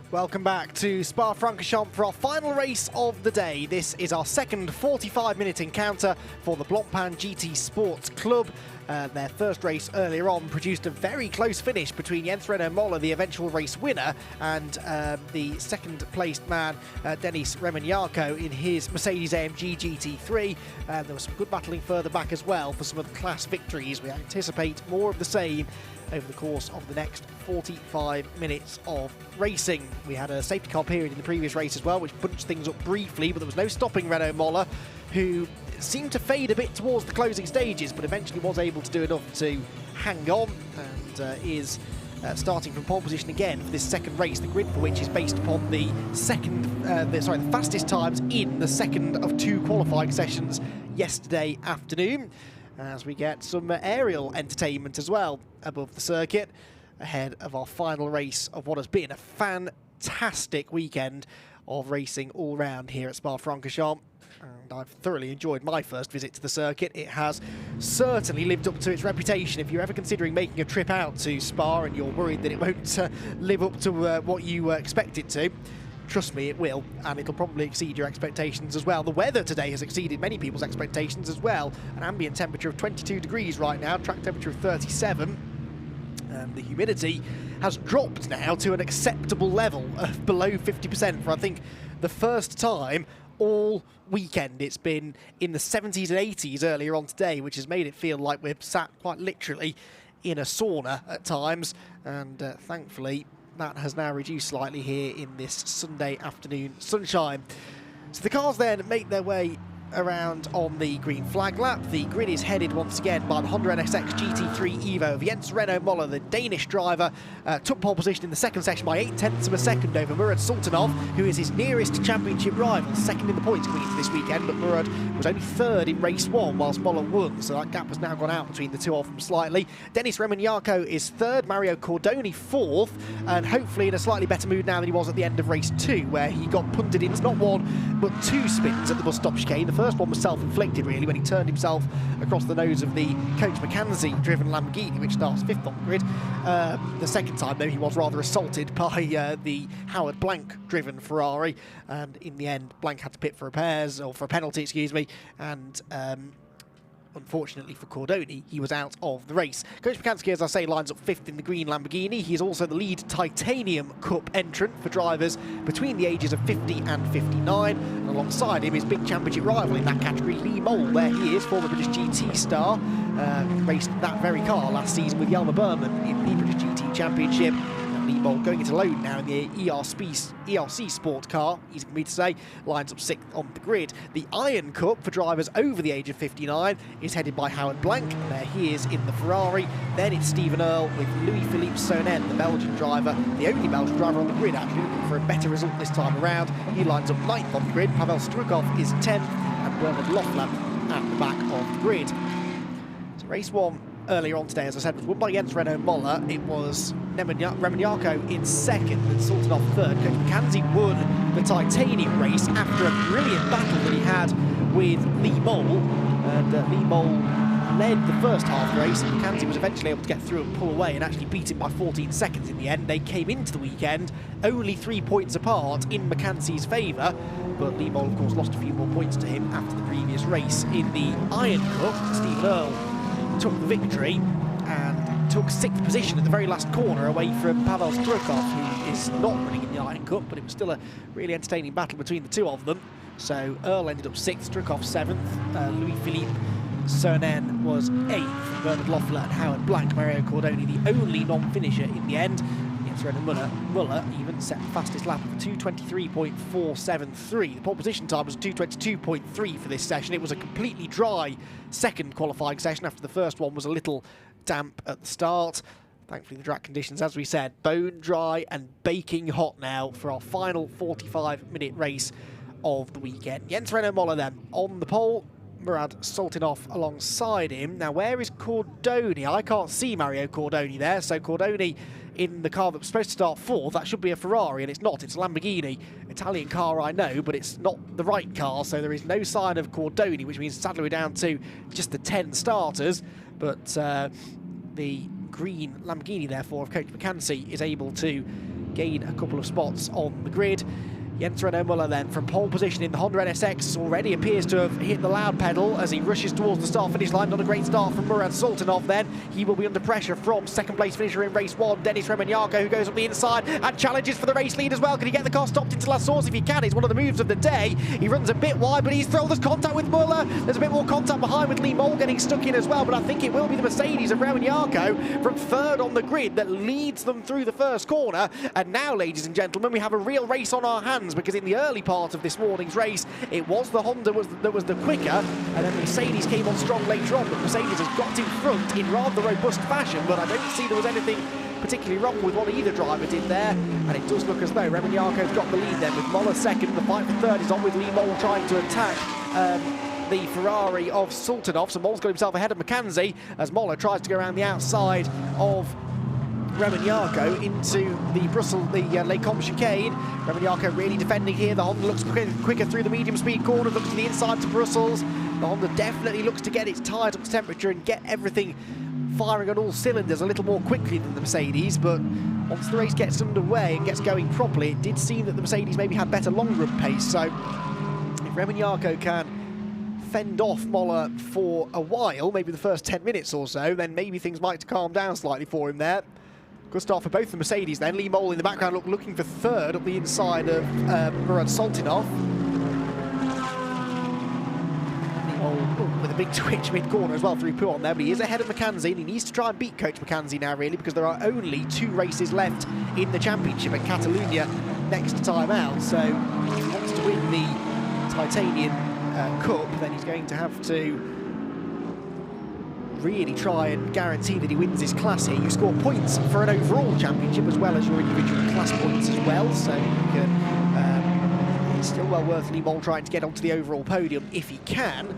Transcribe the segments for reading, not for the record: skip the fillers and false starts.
Welcome back to Spa-Francorchamps for our final race of the day. This is our second 45-minute encounter for the Blancpain GT Sports Club. Their first race earlier on produced a very close finish between Jens Renault Moller, the eventual race winner, and the second-placed man, Denis Remignaco, in his Mercedes-AMG GT3. There was some good battling further back as well for some of the class victories. We anticipate more of the same over the course of the next 45 minutes of racing. We had a safety car period in the previous race as well, which bunched things up briefly, but there was no stopping Renault Moller, who seemed to fade a bit towards the closing stages, but eventually was able to do enough to hang on and is starting from pole position again for this second race, the grid for which is based upon the fastest times in the second of two qualifying sessions yesterday afternoon, as we get some aerial entertainment as well above the circuit ahead of our final race of what has been a fantastic weekend of racing all round here at Spa-Francorchamps. And I've thoroughly enjoyed my first visit to the circuit. It has certainly lived up to its reputation. If you're ever considering making a trip out to Spa and you're worried that it won't live up to what you expect it to, trust me, it will, and it'll probably exceed your expectations as well. The weather today has exceeded many people's expectations as well. An ambient temperature of 22 degrees right now, track temperature of 37. And the humidity has dropped now to an acceptable level of below 50% for, I think, the first time all weekend. It's been in the 70s and 80s earlier on today, which has made it feel like we're sat quite literally in a sauna at times, and thankfully that has now reduced slightly here in this Sunday afternoon sunshine. So the cars then make their way around on the green flag lap. The grid is headed once again by the Honda NSX GT3 Evo of Jens Renault Moller, the Danish driver. Took pole position in the second session by 0.8 of a second over Murad Sultanov, who is his nearest championship rival, second in the points coming into this weekend, but Murad was only third in race one whilst Moller won, so that gap has now gone out between the two of them slightly. Denis Remignaco is third, Mario Cordoni fourth, and hopefully in a slightly better mood now than he was at the end of race two, where he got punted into not one but two spins at the bus stop chicane. The first one was self-inflicted, really, when he turned himself across the nose of the Coach Mackenzie-driven Lamborghini, which starts fifth on the grid. The second time, though, he was rather assaulted by the Howard Blank-driven Ferrari, and in the end, Blank had to pit for repairs, or for a penalty, excuse me, and unfortunately for Cordoni, he was out of the race. Coach Mackenzie, as I say, lines up fifth in the green Lamborghini. He is also the lead Titanium Cup entrant for drivers between the ages of 50 and 59. And alongside him is big championship rival in that category, Lee Mole. There he is, former British GT star. Raced that very car last season with Jelmer Berman in the British GT Championship. Lee Mole going into load now in the ERC Sport car, easy for me to say, lines up sixth on the grid. The Iron Cup for drivers over the age of 59 is headed by Howard Blank. There he is in the Ferrari. Then it's Stephen Earle with Louis-Philippe Sonnen, the Belgian driver, the only Belgian driver on the grid actually, looking for a better result this time around. He lines up ninth on the grid. Pavel Strukov is 10th, and Bernard Loughlin at the back of the grid. So race one earlier on today, as I said, was won by Jens Renault Moller. It was Remignaco in second and Sultanov third. Coach Mackenzie won the Titanium race after a brilliant battle that he had with Lee Mole. And Lee Mole led the first half race, and Mackenzie was eventually able to get through and pull away and actually beat him by 14 seconds in the end. They came into the weekend only 3 points apart in Mackenzie's favour, but Lee Mole, of course, lost a few more points to him after the previous race. In the Iron Cup, Stephen Earle took the victory and took sixth position at the very last corner away from Pavel Strukov, who is not running in the Iron Cup, but it was still a really entertaining battle between the two of them. So Earle ended up sixth, Strukov seventh, Louis-Philippe Sonnen was eighth, Bernard Loughlin and Howard Blank, Mario Cordoni the only non-finisher in the end. Jens Renault Moller even set the fastest lap of 2:23.473. The pole position time was 2:22.3 for this session. It was a completely dry second qualifying session after the first one was a little damp at the start. Thankfully, the track conditions, as we said, bone dry and baking hot now for our final 45-minute race of the weekend. Jens Renault Moller then on the pole. Murad Sultanov alongside him. Now, where is Cordoni? I can't see Mario Cordoni there, so Cordoni in the car that was supposed to start fourth. That should be a Ferrari, and it's not. It's a Lamborghini. Italian car, I know, but it's not the right car, so there is no sign of Cordoni, which means sadly we're down to just the 10 starters. But the green Lamborghini, therefore, of Coach Mackenzie is able to gain a couple of spots on the grid. Jens Renault Muller then from pole position in the Honda NSX already appears to have hit the loud pedal as he rushes towards the start-finish line. Not a great start from Murat Sultanov then. He will be under pressure from second place finisher in race 1, Denis Remignaco, who goes up the inside and challenges for the race lead as well. Can he get the car stopped into La Source? If he can, it's one of the moves of the day. He runs a bit wide, but he's thrown this contact with Muller. There's a bit more contact behind with Lee Mole getting stuck in as well, but I think it will be the Mercedes of Remignaco from third on the grid that leads them through the first corner. And now, ladies and gentlemen, we have a real race on our hands, because in the early part of this morning's race, it was the Honda that was the quicker, and then Mercedes came on strong later on, but Mercedes has got in front in rather robust fashion, but I don't see there was anything particularly wrong with what either driver did there, and it does look as though Remignaco's got the lead then, with Muller second. The fight for third is on with Lee Mole trying to attack the Ferrari of Sultanov, so Mole's got himself ahead of McKenzie as Muller tries to go around the outside of Remignaco into the Les Combes chicane. Remignaco really defending here. The Honda looks quicker through the medium speed corner, looks to the inside to Brussels. The Honda definitely looks to get its tyres up to temperature and get everything firing on all cylinders a little more quickly than the Mercedes, but once the race gets underway and gets going properly, it did seem that the Mercedes maybe had better long run pace. So if Remignaco can fend off Muller for a while, maybe the first 10 minutes or so, then maybe things might calm down slightly for him there. Good start for both the Mercedes then. Lee Mole in the background looking for third up the inside of Murat Sultanov. Lee Mole with a big twitch mid-corner as well through Podium there, but he is ahead of McKenzie, and he needs to try and beat Coach McKenzie now, really, because there are only 2 races left in the championship at Catalunya next time out. So if he wants to win the Titanium Cup, then he's going to have to really try and guarantee that he wins his class here. You score points for an overall championship as well as your individual class points as well, so you can, it's still well worth Lee Mole trying to get onto the overall podium if he can.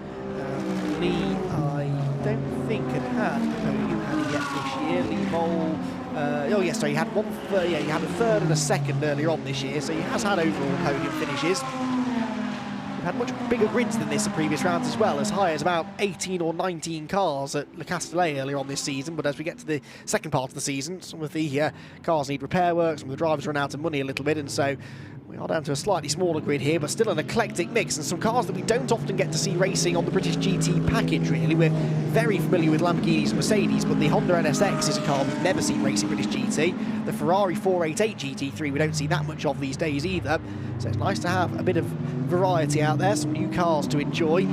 Lee, I don't think had a podium had he yet this year. Lee Mole, oh yes, so he had he had a third and a second earlier on this year, so he has had overall podium finishes. We've had much bigger grids than this in previous rounds as well, as high as about 18 or 19 cars at Le Castellet earlier on this season, but as we get to the second part of the season, some of the cars need repair work, some of the drivers run out of money a little bit, and so we are down to a slightly smaller grid here, but still an eclectic mix, and some cars that we don't often get to see racing on the British GT package, really. We're very familiar with Lamborghinis and Mercedes, but the Honda NSX is a car we've never seen racing British GT. The Ferrari 488 GT3 we don't see that much of these days either, so it's nice to have a bit of variety out there, some new cars to enjoy.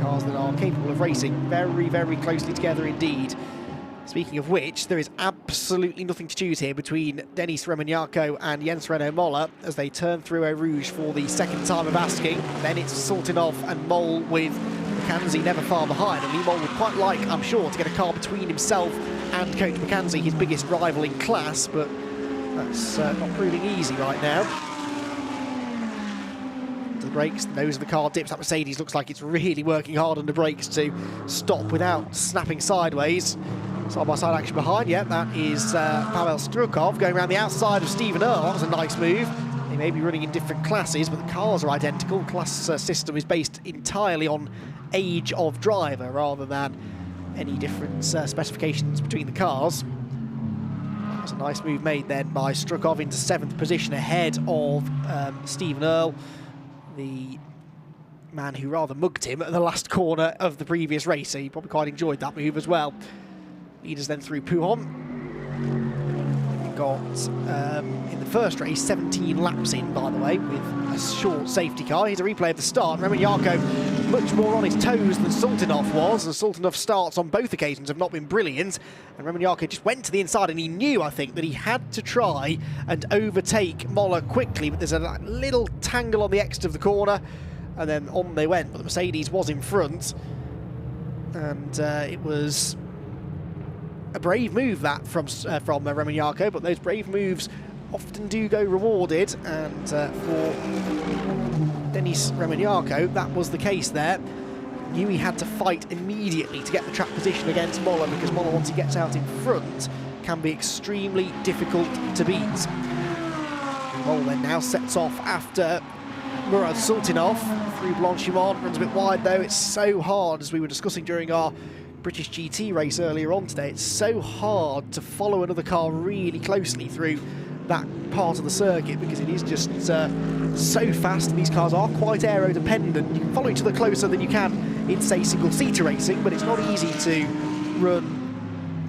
Cars that are capable of racing very, very closely together indeed. Speaking of which, there is absolutely nothing to choose here between Denis Remignaco and Jens Renault Muller as they turn through Eau Rouge for the second time of asking. Then it's Sultanov and Mole with McKenzie never far behind. And Lee Mole would quite like, I'm sure, to get a car between himself and Coach McKenzie, his biggest rival in class, but that's not proving easy right now. To the brakes, the nose of the car dips. That Mercedes looks like it's really working hard under brakes to stop without snapping sideways. Side-by-side action behind, yeah, that is Pavel Strukov going around the outside of Stephen Earle. That was a nice move. They may be running in different classes, but the cars are identical. The class system is based entirely on age of driver rather than any different specifications between the cars. That was a nice move made then by Strukov into 7th position ahead of Stephen Earle, the man who rather mugged him at the last corner of the previous race, so he probably quite enjoyed that move as well. Leaders then through Podium. We got, in the first race, 17 laps in, by the way, with a short safety car. Here's a replay of the start. Remignaco much more on his toes than Sultanov was, and Sultanov's starts on both occasions have not been brilliant. And Remignaco just went to the inside, and he knew, I think, that he had to try and overtake Muller quickly, but there's a little tangle on the exit of the corner, and then on they went. But the Mercedes was in front, and it was a brave move that from Remignaco, but those brave moves often do go rewarded, and for Denis Remignaco, that was the case there. Knew he had to fight immediately to get the track position against Muller, because Muller, once he gets out in front, can be extremely difficult to beat. Muller then now sets off after Murat Sultanov through Blancpain, runs a bit wide though. It's so hard, as we were discussing during our British GT race earlier on today, it's so hard to follow another car really closely through that part of the circuit because it is just so fast. These cars are quite aero dependent. You can follow each other closer than you can in, say, single-seater racing, but it's not easy to run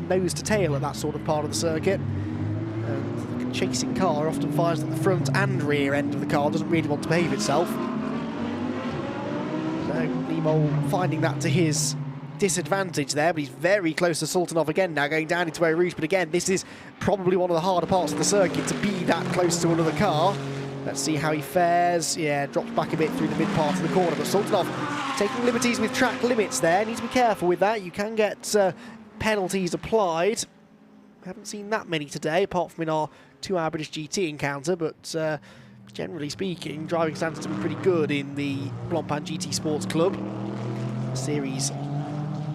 nose to tail at that sort of part of the circuit. And the chasing car often finds that the front and rear end of the car doesn't really want to behave itself. So Nemo finding that to his disadvantage there, but he's very close to Sultanov again now, going down into Eau Rouge. But again, this is probably one of the harder parts of the circuit, to be that close to another car. Let's see how he fares. Yeah, drops back a bit through the mid part of the corner, but Sultanov taking liberties with track limits there. Need to be careful with that. You can get penalties applied. Haven't seen that many today, apart from in our 2-hour British GT encounter, but generally speaking, driving standards have been pretty good in the Blancpain GT Sports Club. A series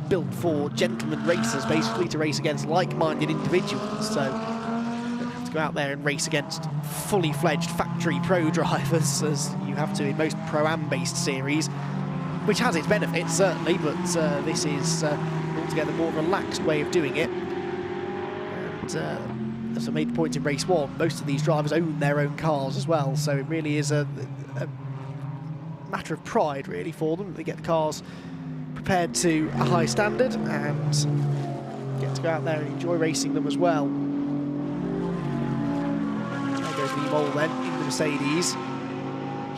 built for gentlemen racers, basically, to race against like-minded individuals. So you don't have to go out there and race against fully fledged factory pro drivers, as you have to in most Pro-Am based series, which has its benefits, certainly, but this is altogether more relaxed way of doing it. And as I made the point in race 1, most of these drivers own their own cars as well, so it really is a matter of pride, really, for them. They get the cars prepared to a high standard and get to go out there and enjoy racing them as well. There goes Lee then in the Mercedes,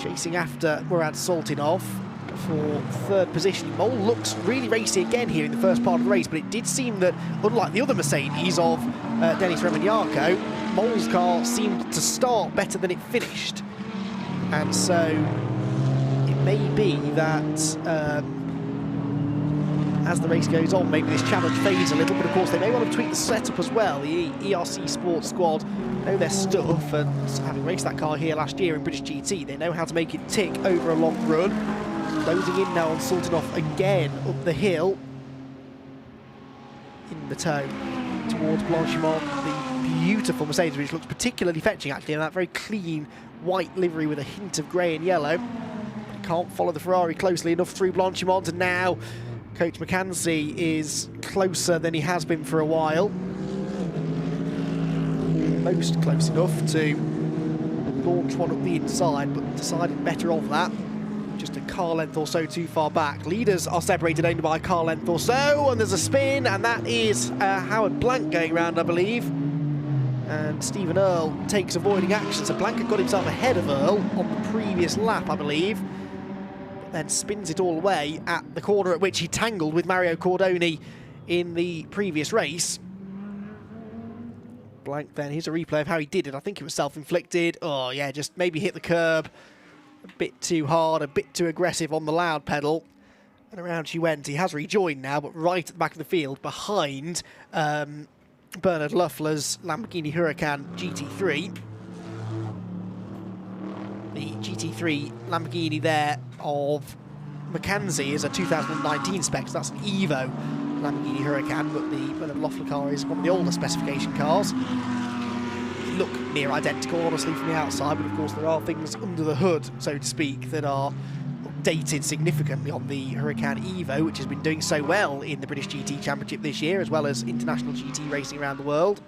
chasing after Murad Sultanov for third position. Mole looks really racy again here in the first part of the race, but it did seem that, unlike the other Mercedes of Denis Remignaco, Mole's car seemed to start better than it finished. And so it may be that as the race goes on, maybe this challenge fades a little, but of course they may want to tweak the setup as well. The ERC Sports squad know their stuff, and having raced that car here last year in British GT, they know how to make it tick over a long run. Closing in now on Sultanov again up the hill, in the toe towards Blancpain, the beautiful Mercedes, which looks particularly fetching actually in that very clean white livery with a hint of grey and yellow. Can't follow the Ferrari closely enough through Blancpain, and now Coach McKenzie is closer than he has been for a while. Almost close enough to launch one up the inside, but decided better of that. Just a car length or so too far back. Leaders are separated only by a car length or so, and there's a spin, and that is Howard Blank going round, I believe. And Stephen Earle takes avoiding action, so Blank had got himself ahead of Earle on the previous lap, I believe. Then spins it all away at the corner at which he tangled with Mario Cordoni in the previous race. Blank then, here's a replay of how he did it. I think it was self-inflicted. Oh yeah, just maybe hit the curb a bit too hard, a bit too aggressive on the loud pedal. And around she went. He has rejoined now, but right at the back of the field behind Bernard Loeffler's Lamborghini Huracan GT3. The GT3 Lamborghini there of McKenzie is a 2019 spec, so that's an Evo Lamborghini Huracan, but the Bernard Loeffler car is one of the older specification cars. They look near identical, honestly, from the outside, but of course there are things under the hood, so to speak, that are updated significantly on the Huracan Evo, which has been doing so well in the British GT Championship this year, as well as international GT racing around the world.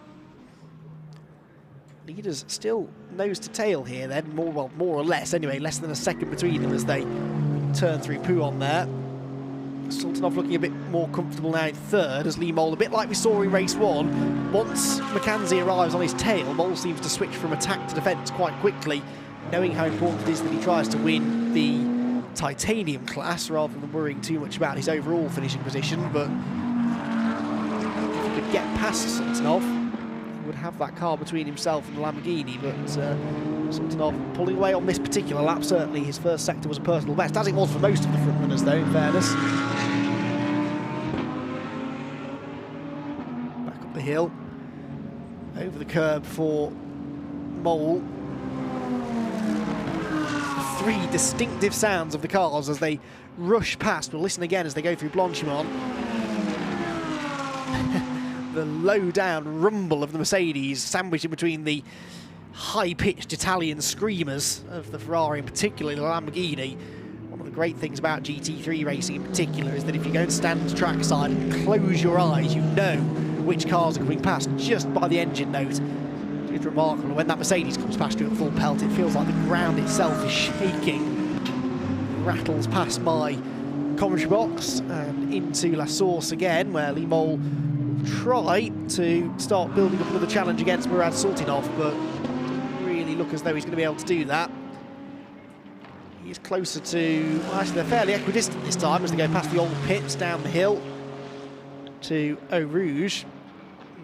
Leaders still nose to tail here then, more or less anyway, less than a second between them as they turn through Pouhon there. Sultanov looking a bit more comfortable now in third, as Lee Mole, a bit like we saw in race 1, once McKenzie arrives on his tail, Mole seems to switch from attack to defence quite quickly, knowing how important it is that he tries to win the titanium class rather than worrying too much about his overall finishing position. But if he could get past Sultanov, would have that car between himself and the Lamborghini, but Sultanov pulling away on this particular lap. Certainly his first sector was a personal best, as it was for most of the front runners though, in fairness. Back up the hill, over the curb for Mole. Three distinctive sounds of the cars as they rush past. We'll listen again as they go through Blancpain. The low-down rumble of the Mercedes, sandwiched in between the high-pitched Italian screamers of the Ferrari, and particularly the Lamborghini. One of the great things about GT3 racing in particular is that if you go and stand trackside and close your eyes, you know which cars are coming past just by the engine note. It's remarkable. When that Mercedes comes past you at full pelt, it feels like the ground itself is shaking. Rattles past my commentary box and into La Source again, where Lee Mole will try to start building up another challenge against Murad Sultinov, but doesn't really look as though he's going to be able to do that. He's closer to, well, actually they're fairly equidistant this time as they go past the old pits down the hill to Eau Rouge.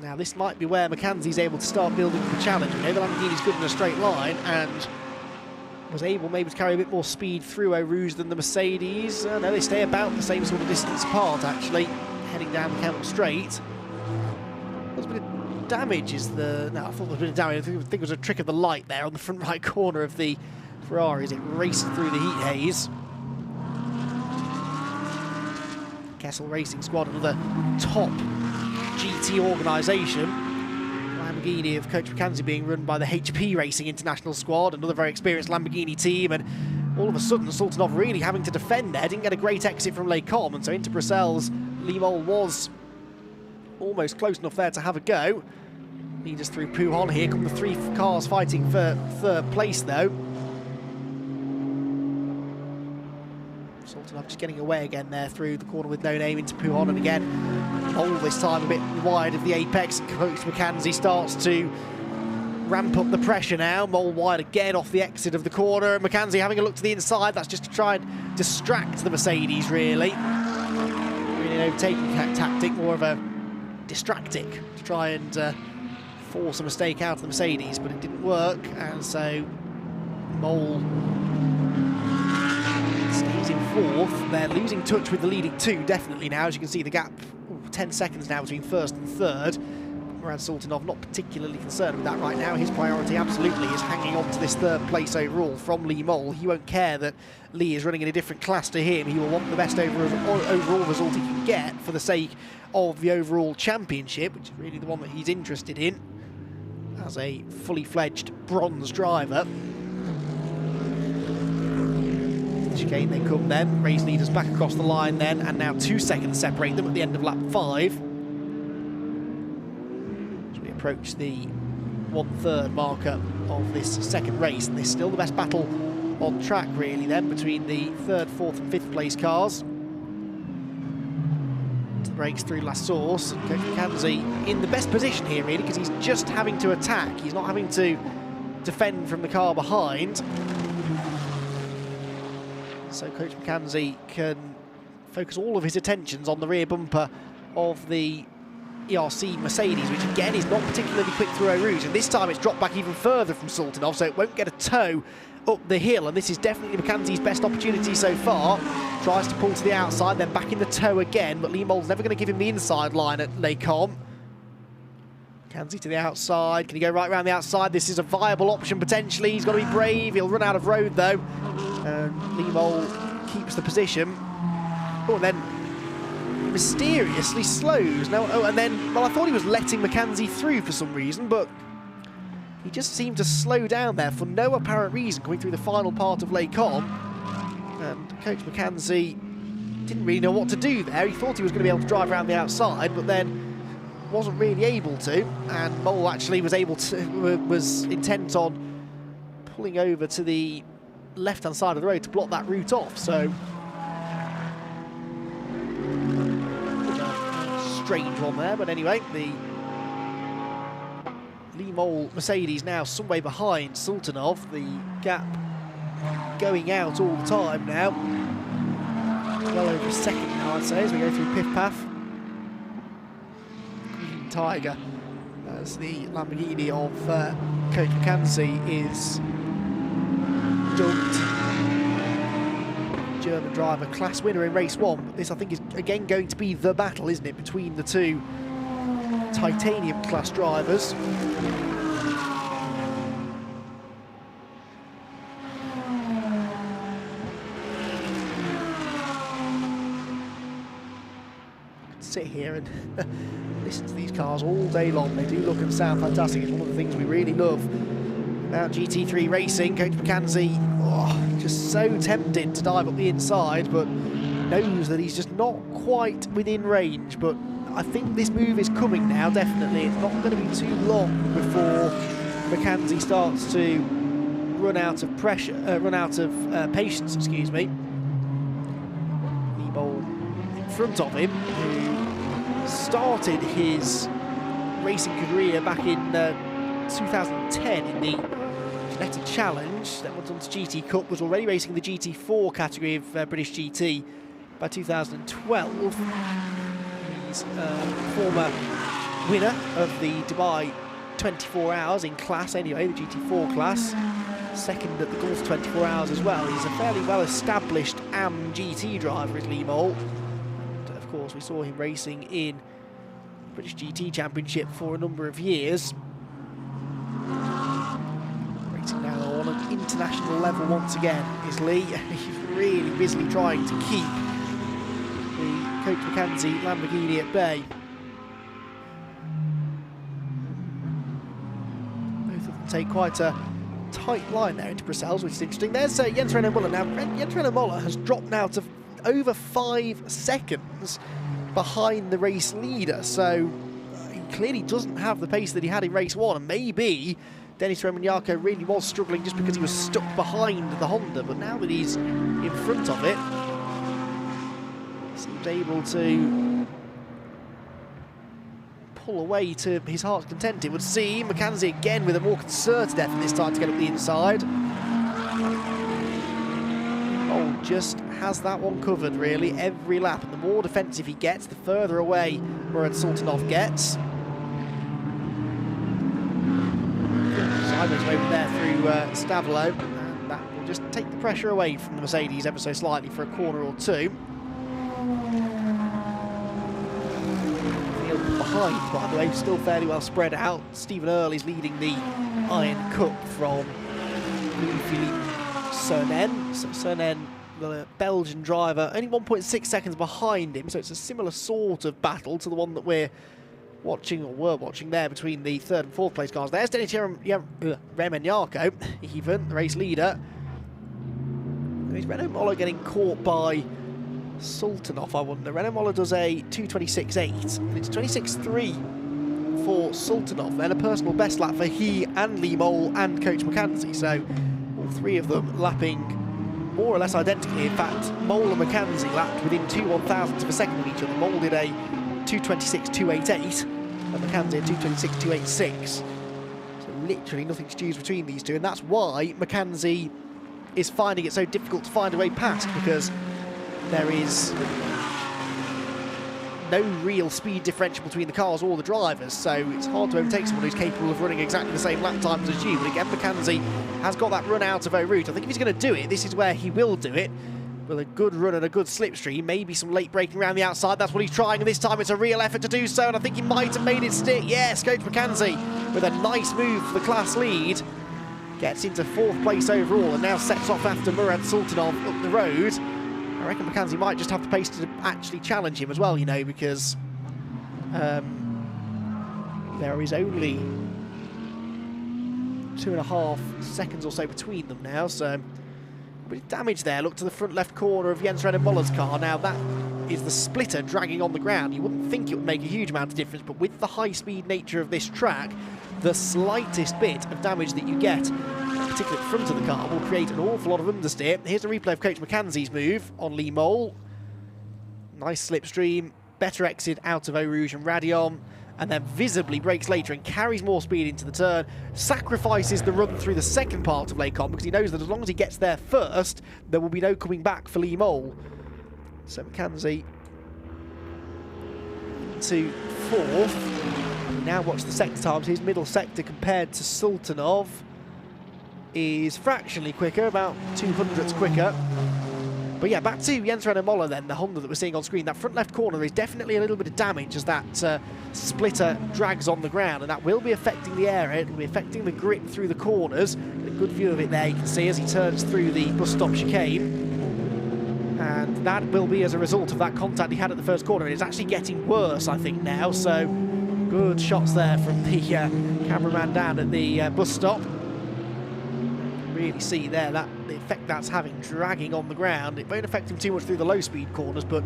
Now this might be where Mackenzie's able to start building the challenge. We know the Lamborghini's good in a straight line and was able maybe to carry a bit more speed through Eau Rouge than the Mercedes. No, they stay about the same sort of distance apart actually, heading down the Campbell Straight. There's a bit of damage is the... No, I thought there was a bit of damage. I think it was a trick of the light there on the front right corner of the Ferrari as it raced through the heat haze. Kessel Racing Squad, another top GT organisation. Lamborghini of Coach Mackenzie being run by the HP Racing International Squad, another very experienced Lamborghini team, and all of a sudden Sultanov really having to defend there, didn't get a great exit from Les Combes, and so into Bruxelles, Lee Mole was almost close enough there to have a go. Lead us through Pouhon. Here come the three cars fighting for third place though. Sultanov just getting away again there through the corner with no name into Pouhon, and again Mole this time a bit wide of the apex, and Coach Mackenzie starts to ramp up the pressure now. Mole wide again off the exit of the corner, and Mackenzie having a look to the inside. That's just to try and distract the Mercedes really. Really an overtaking tactic, more of a distractic to try and force a mistake out of the Mercedes, but it didn't work, and so Mole stays in fourth. They're losing touch with the leading two definitely now, as you can see the gap 10 seconds now between first and third. Murad Sultanov not particularly concerned with that right now. His priority absolutely is hanging on to this third place overall from Lee Mole. He won't care that Lee is running in a different class to him. He will want the best overall result he can get for the sake of the overall championship, which is really the one that he's interested in as a fully fledged bronze driver. Chicane they come then, race leaders back across the line then, and now 2 seconds separate them at the end of lap 5. As we approach the 1/3 marker of this second race, and this is still the best battle on track really then between the 3rd, 4th and 5th place cars. To the brakes through La Source, and Coach Mackenzie in the best position here really, because he's just having to attack, he's not having to defend from the car behind. So Coach Mackenzie can focus all of his attentions on the rear bumper of the ERC Mercedes, which again is not particularly quick through Eau Rouge, and this time it's dropped back even further from Sultanov, so it won't get a tow up the hill, and this is definitely Mackenzie's best opportunity so far. Tries to pull to the outside, then back in the tow again, but Lee Mole's never going to give him the inside line at Les Combes. Mackenzie to the outside. Can he go right around the outside? This is a viable option potentially. He's got to be brave. He'll run out of road though. And Lee Mole keeps the position. Oh, and then mysteriously slows. Now, oh, and then, well, I thought he was letting Mackenzie through for some reason, but he just seemed to slow down there for no apparent reason going through the final part of Les Combes. And Coach Mackenzie didn't really know what to do there. He thought he was going to be able to drive around the outside, but then wasn't really able to, and Mole actually was intent on pulling over to the left-hand side of the road to block that route off, so strange one there, but anyway, the Lee Mole Mercedes now some way behind Sultanov, the gap going out all the time now, well over a second now I'd say as we go through Pif Paf. Tiger as the Lamborghini of Coach Mackenzie is dubbed German driver class winner in race 1. But this I think is again going to be the battle, isn't it, between the two titanium class drivers. Sit here and listen to these cars all day long. They do look and sound fantastic. It's one of the things we really love about GT3 racing. Coach Mackenzie just so tempted to dive up the inside, but knows that he's just not quite within range. But I think this move is coming now, definitely. It's not going to be too long before Mackenzie starts to run out of pressure, patience, excuse me. Liebol in front of him, who started his racing career back in 2010 in the Intercontinental Challenge, then went on to GT Cup, was already racing the GT4 category of British GT by 2012. He's former winner of the Dubai 24 hours in class anyway, the GT4 class. Second at the Gulf 24 hours as well. He's a fairly well-established AM GT driver, is Liebol. And of course, we saw him racing in British GT Championship for a number of years. Racing now on an international level once again is Lee. He's really busily trying to keep the Coach Mackenzie Lamborghini at bay. Both of them take quite a tight line there into Brussels, which is interesting. There's Jens Renaud Muller. Now, Jens Renaud Muller has dropped now to over 5 seconds behind the race leader, so he clearly doesn't have the pace that he had in race 1, and maybe Denis Romagnaco really was struggling just because he was stuck behind the Honda, but now that he's in front of it, he seems able to pull away to his heart's content, it would seem. Mackenzie again with a more concerted effort this time to get up the inside. Oh, just has that one covered really every lap, and the more defensive he gets, the further away Murat Sultanov gets. Sideways over there through Stavolo, and that will just take the pressure away from the Mercedes ever so slightly for a corner or two. Behind, by the way, still fairly well spread out. Stephen Earle is leading the Iron Cup from Louis-Philippe Sernen. So Sernen, the Belgian driver, only 1.6 seconds behind him, so it's a similar sort of battle to the one that we're watching, or were watching there, between the 3rd and 4th place cars. There's Denis Romagnaco, even, the race leader. Is Renaud Moller getting caught by Sultanov, I wonder? Renaud Moller does a 2:26.8, and it's 26.3 for Sultanov, then a personal best lap for he and Liebol and Coach Mackenzie, so all three of them lapping more or less identically. In fact, Mole and Mackenzie lapped within 2 1,000ths of a second of each other. Mole did a 2:26.288 and Mackenzie a 2:26.286, so literally nothing to choose between these two, and that's why Mackenzie is finding it so difficult to find a way past, because there is no real speed differential between the cars or the drivers, so it's hard to overtake someone who's capable of running exactly the same lap times as you. But again, Mackenzie has got that run out of Eau Rouge. I think if he's going to do it, this is where he will do it, with a good run and a good slipstream, maybe some late braking around the outside. That's what he's trying, and this time it's a real effort to do so, and I think he might have made it stick. Yes, Coach Mackenzie with a nice move for the class lead, gets into 4th place overall, and now sets off after Murat Sultanov up the road. I reckon Mackenzie might just have the pace to actually challenge him as well, you know, because there is only 2.5 seconds or so between them now, so a bit of damage there. Look to the front left corner of Jens Renaud Muller's car. Now that is the splitter dragging on the ground. You wouldn't think it would make a huge amount of difference, but with the high-speed nature of this track, the slightest bit of damage that you get, particularly at the front of the car, will create an awful lot of understeer. Here's a replay of Coach Mackenzie's move on Liebol. Nice slipstream, better exit out of Eau Rouge and Radion, and then visibly brakes later and carries more speed into the turn, sacrifices the run through the second part of Les Combes because he knows that as long as he gets there first, there will be no coming back for Liebol. So Mackenzie into 4th. We now watch the sector times. His middle sector compared to Sultanov is fractionally quicker, about 200ths quicker. But yeah, back to Jens Renaud Moller then, the Honda that we're seeing on screen. That front left corner is definitely a little bit of damage as that splitter drags on the ground, and that will be affecting the area. It will be affecting the grip through the corners. A good view of it there, you can see as he turns through the bus stop chicane. And that will be as a result of that contact he had at the first corner, and it's actually getting worse, I think, now. So good shots there from the cameraman down at the bus stop. really see there that the effect that's having dragging on the ground. It won't affect him too much through the low speed corners, but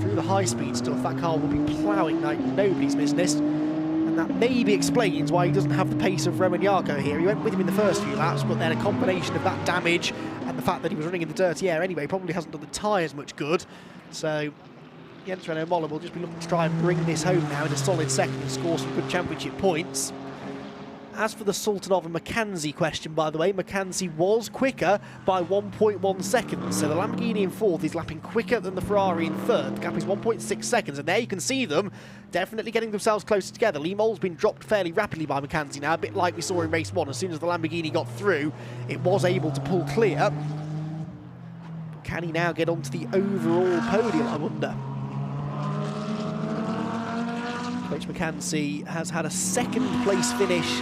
through the high speed stuff, that car will be ploughing like nobody's business. And that maybe explains why he doesn't have the pace of Roman Yarko here. He went with him in the first few laps, but then a combination of that damage and the fact that he was running in the dirty air anyway probably hasn't done the tyres much good. So Jens Renault Moller will just be looking to try and bring this home now in a solid second and score some good championship points. As for the Sultanov and McKenzie question, by the way, McKenzie was quicker by 1.1 seconds. So the Lamborghini in fourth is lapping quicker than the Ferrari in third. The gap is 1.6 seconds, and there you can see them definitely getting themselves closer together. Lee Moll's been dropped fairly rapidly by McKenzie now, a bit like we saw in race one. As soon as the Lamborghini got through, it was able to pull clear. Can he now get onto the overall podium, I wonder? Coach McKenzie has had a second place finish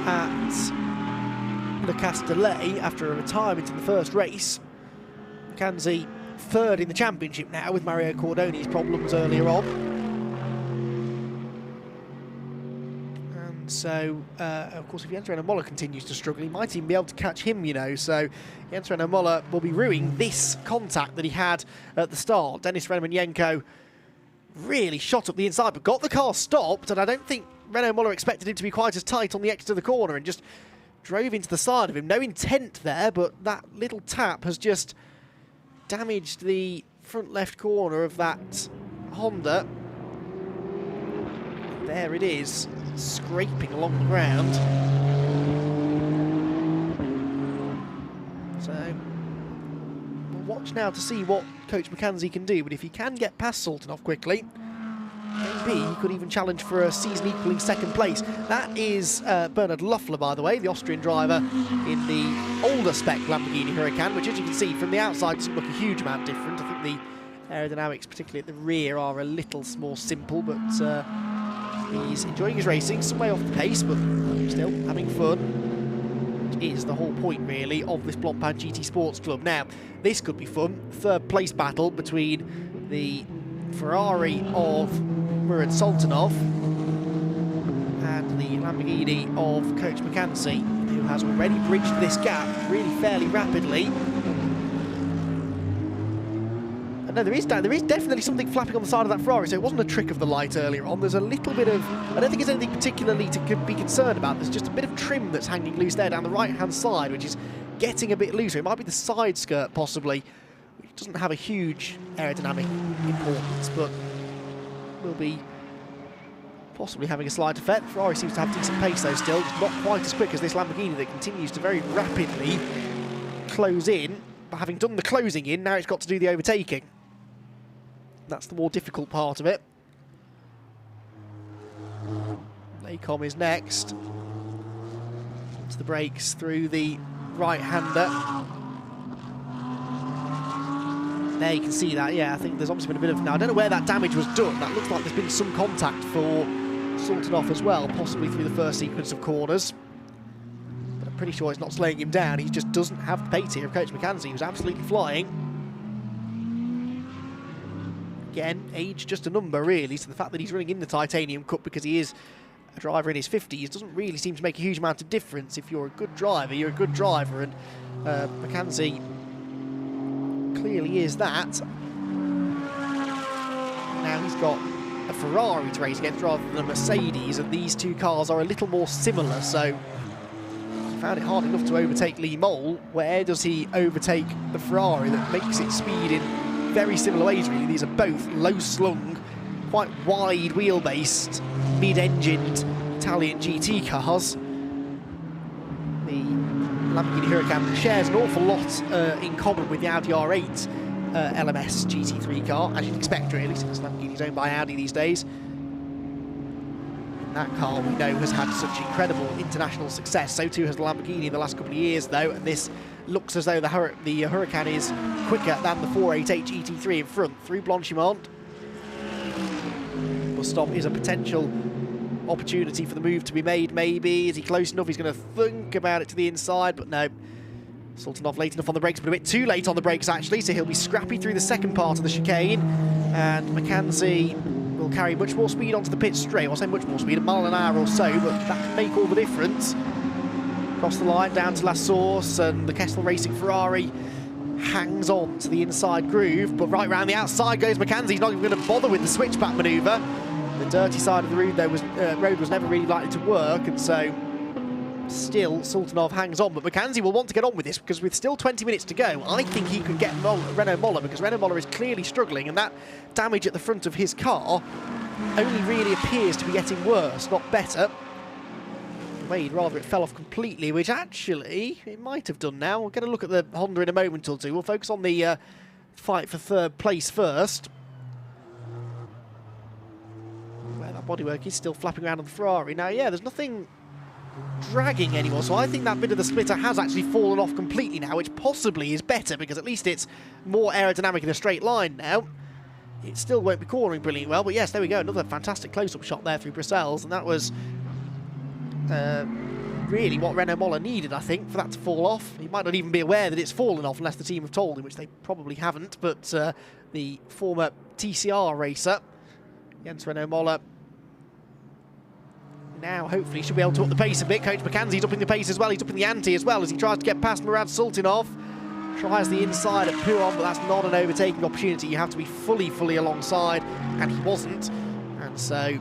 at Le Castellet after a retirement in the first race. McKenzie third in the championship now with Mario Cordone's problems earlier on. And so, of course, if Jens Renault Moller continues to struggle, he might even be able to catch him, you know. So Jens Renault Moller will be ruining this contact that he had at the start. Denis Remignienko really shot up the inside, but got the car stopped, and I don't think Renault Moller expected him to be quite as tight on the exit of the corner and just drove into the side of him. No intent there, but that little tap has just damaged the front left corner of that Honda. There it is, scraping along the ground. So we'll watch now to see what Coach McKenzie can do, but if he can get past Sultanov quickly, maybe he could even challenge for a season-equaling second place. That is Bernhard Loeffler, by the way, the Austrian driver in the older spec Lamborghini Huracan, which, as you can see from the outside, doesn't look a huge amount different. I think the aerodynamics, particularly at the rear, are a little more simple, but he's enjoying his racing, some way off the pace, but still having fun. Is the whole point, really, of this Blancpain GT Sports Club. Now, this could be fun. Third place battle between the Ferrari of Murat Sultanov and the Lamborghini of Coach McKenzie, who has already bridged this gap really fairly rapidly. And no, there is definitely something flapping on the side of that Ferrari, so it wasn't a trick of the light earlier on. There's a little bit of, I don't think there's anything particularly to be concerned about. There's just a bit of trim that's hanging loose there down the right-hand side, which is getting a bit looser. It might be the side skirt, possibly, which doesn't have a huge aerodynamic importance, but will be possibly having a slight effect. Ferrari seems to have decent pace, though, still. Just not quite as quick as this Lamborghini that continues to very rapidly close in. But having done the closing in, now it's got to do the overtaking. That's the more difficult part of it. Acom is next. To the brakes through the right-hander. There you can see that, yeah, I think there's obviously been a bit of... Now, I don't know where that damage was done. That looks like there's been some contact for Sultanov as well, possibly through the first sequence of corners. But I'm pretty sure it's not slowing him down. He just doesn't have the pace here of Coach McKenzie, who's absolutely flying. Again, age just a number, really, so the fact that he's running in the Titanium Cup because he is a driver in his 50s doesn't really seem to make a huge amount of difference. If you're a good driver, you're a good driver, and McKenzie clearly is that. Now he's got a Ferrari to race against rather than a Mercedes, and these two cars are a little more similar, so he found it hard enough to overtake Lee Moll. Where does he overtake the Ferrari that makes it speed in very similar ways, really? These are both low-slung, quite wide wheel-based, mid-engined Italian GT cars. The Lamborghini Huracan shares an awful lot in common with the Audi R8 LMS GT3 car, as you'd expect, really, since Lamborghini's owned by Audi these days. And that car, we know, has had such incredible international success. So too has the Lamborghini in the last couple of years, though, and this looks as though the Huracan is quicker than the 488 GT3 in front through Blanchimont. Bus stop is a potential opportunity for the move to be made, maybe. Is he close enough? He's going to think about it to the inside, but no. Sultanov late enough on the brakes, but a bit too late on the brakes, actually, so he'll be scrappy through the second part of the chicane, and McKenzie will carry much more speed onto the pit straight. I'll say much more speed, a mile an hour or so, but that can make all the difference. Across the line, down to La Source, and the Kessel Racing Ferrari hangs on to the inside groove, but right round the outside goes McKenzie. He's not even going to bother with the switchback manoeuvre. The dirty side of the road, though, was never really likely to work, and so still Sultanov hangs on. But McKenzie will want to get on with this, because with still 20 minutes to go, I think he could get Renault Moller, because Renault Moller is clearly struggling, and that damage at the front of his car only really appears to be getting worse, not better. Wade, rather it fell off completely, which actually it might have done now. We'll get a look at the Honda in a moment or two. We'll focus on the fight for third place first, where that bodywork is still flapping around on the Ferrari. Now, yeah, there's nothing dragging anymore, so I think that bit of the splitter has actually fallen off completely now, which possibly is better, because at least it's more aerodynamic in a straight line now. It still won't be cornering brilliantly well, but yes, there we go, another fantastic close-up shot there through Brussels, and that was really what Renault Moller needed, I think, for that to fall off. He might not even be aware that it's fallen off unless the team have told him, which they probably haven't, but the former TCR racer against Renault Moller now hopefully should be able to up the pace a bit. Coach McKenzie's upping the pace as well, he's upping the ante as well as he tries to get past Murad Sultanov. Tries the inside at Puron, but that's not an overtaking opportunity. You have to be fully alongside, and he wasn't, and so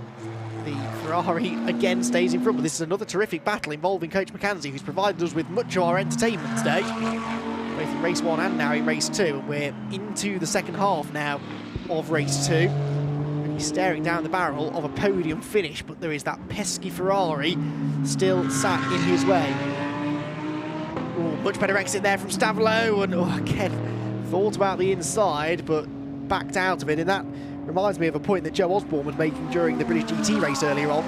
the Ferrari again stays in front. But this is another terrific battle involving Coach McKenzie, who's provided us with much of our entertainment today, both in race 1 and now in race 2, and we're into the second half now of race 2. And he's staring down the barrel of a podium finish, but there is that pesky Ferrari still sat in his way. Ooh, much better exit there from Stavelo, and again, thought about the inside, but backed out of it, and that reminds me of a point that Joe Osborne was making during the British GT race earlier on.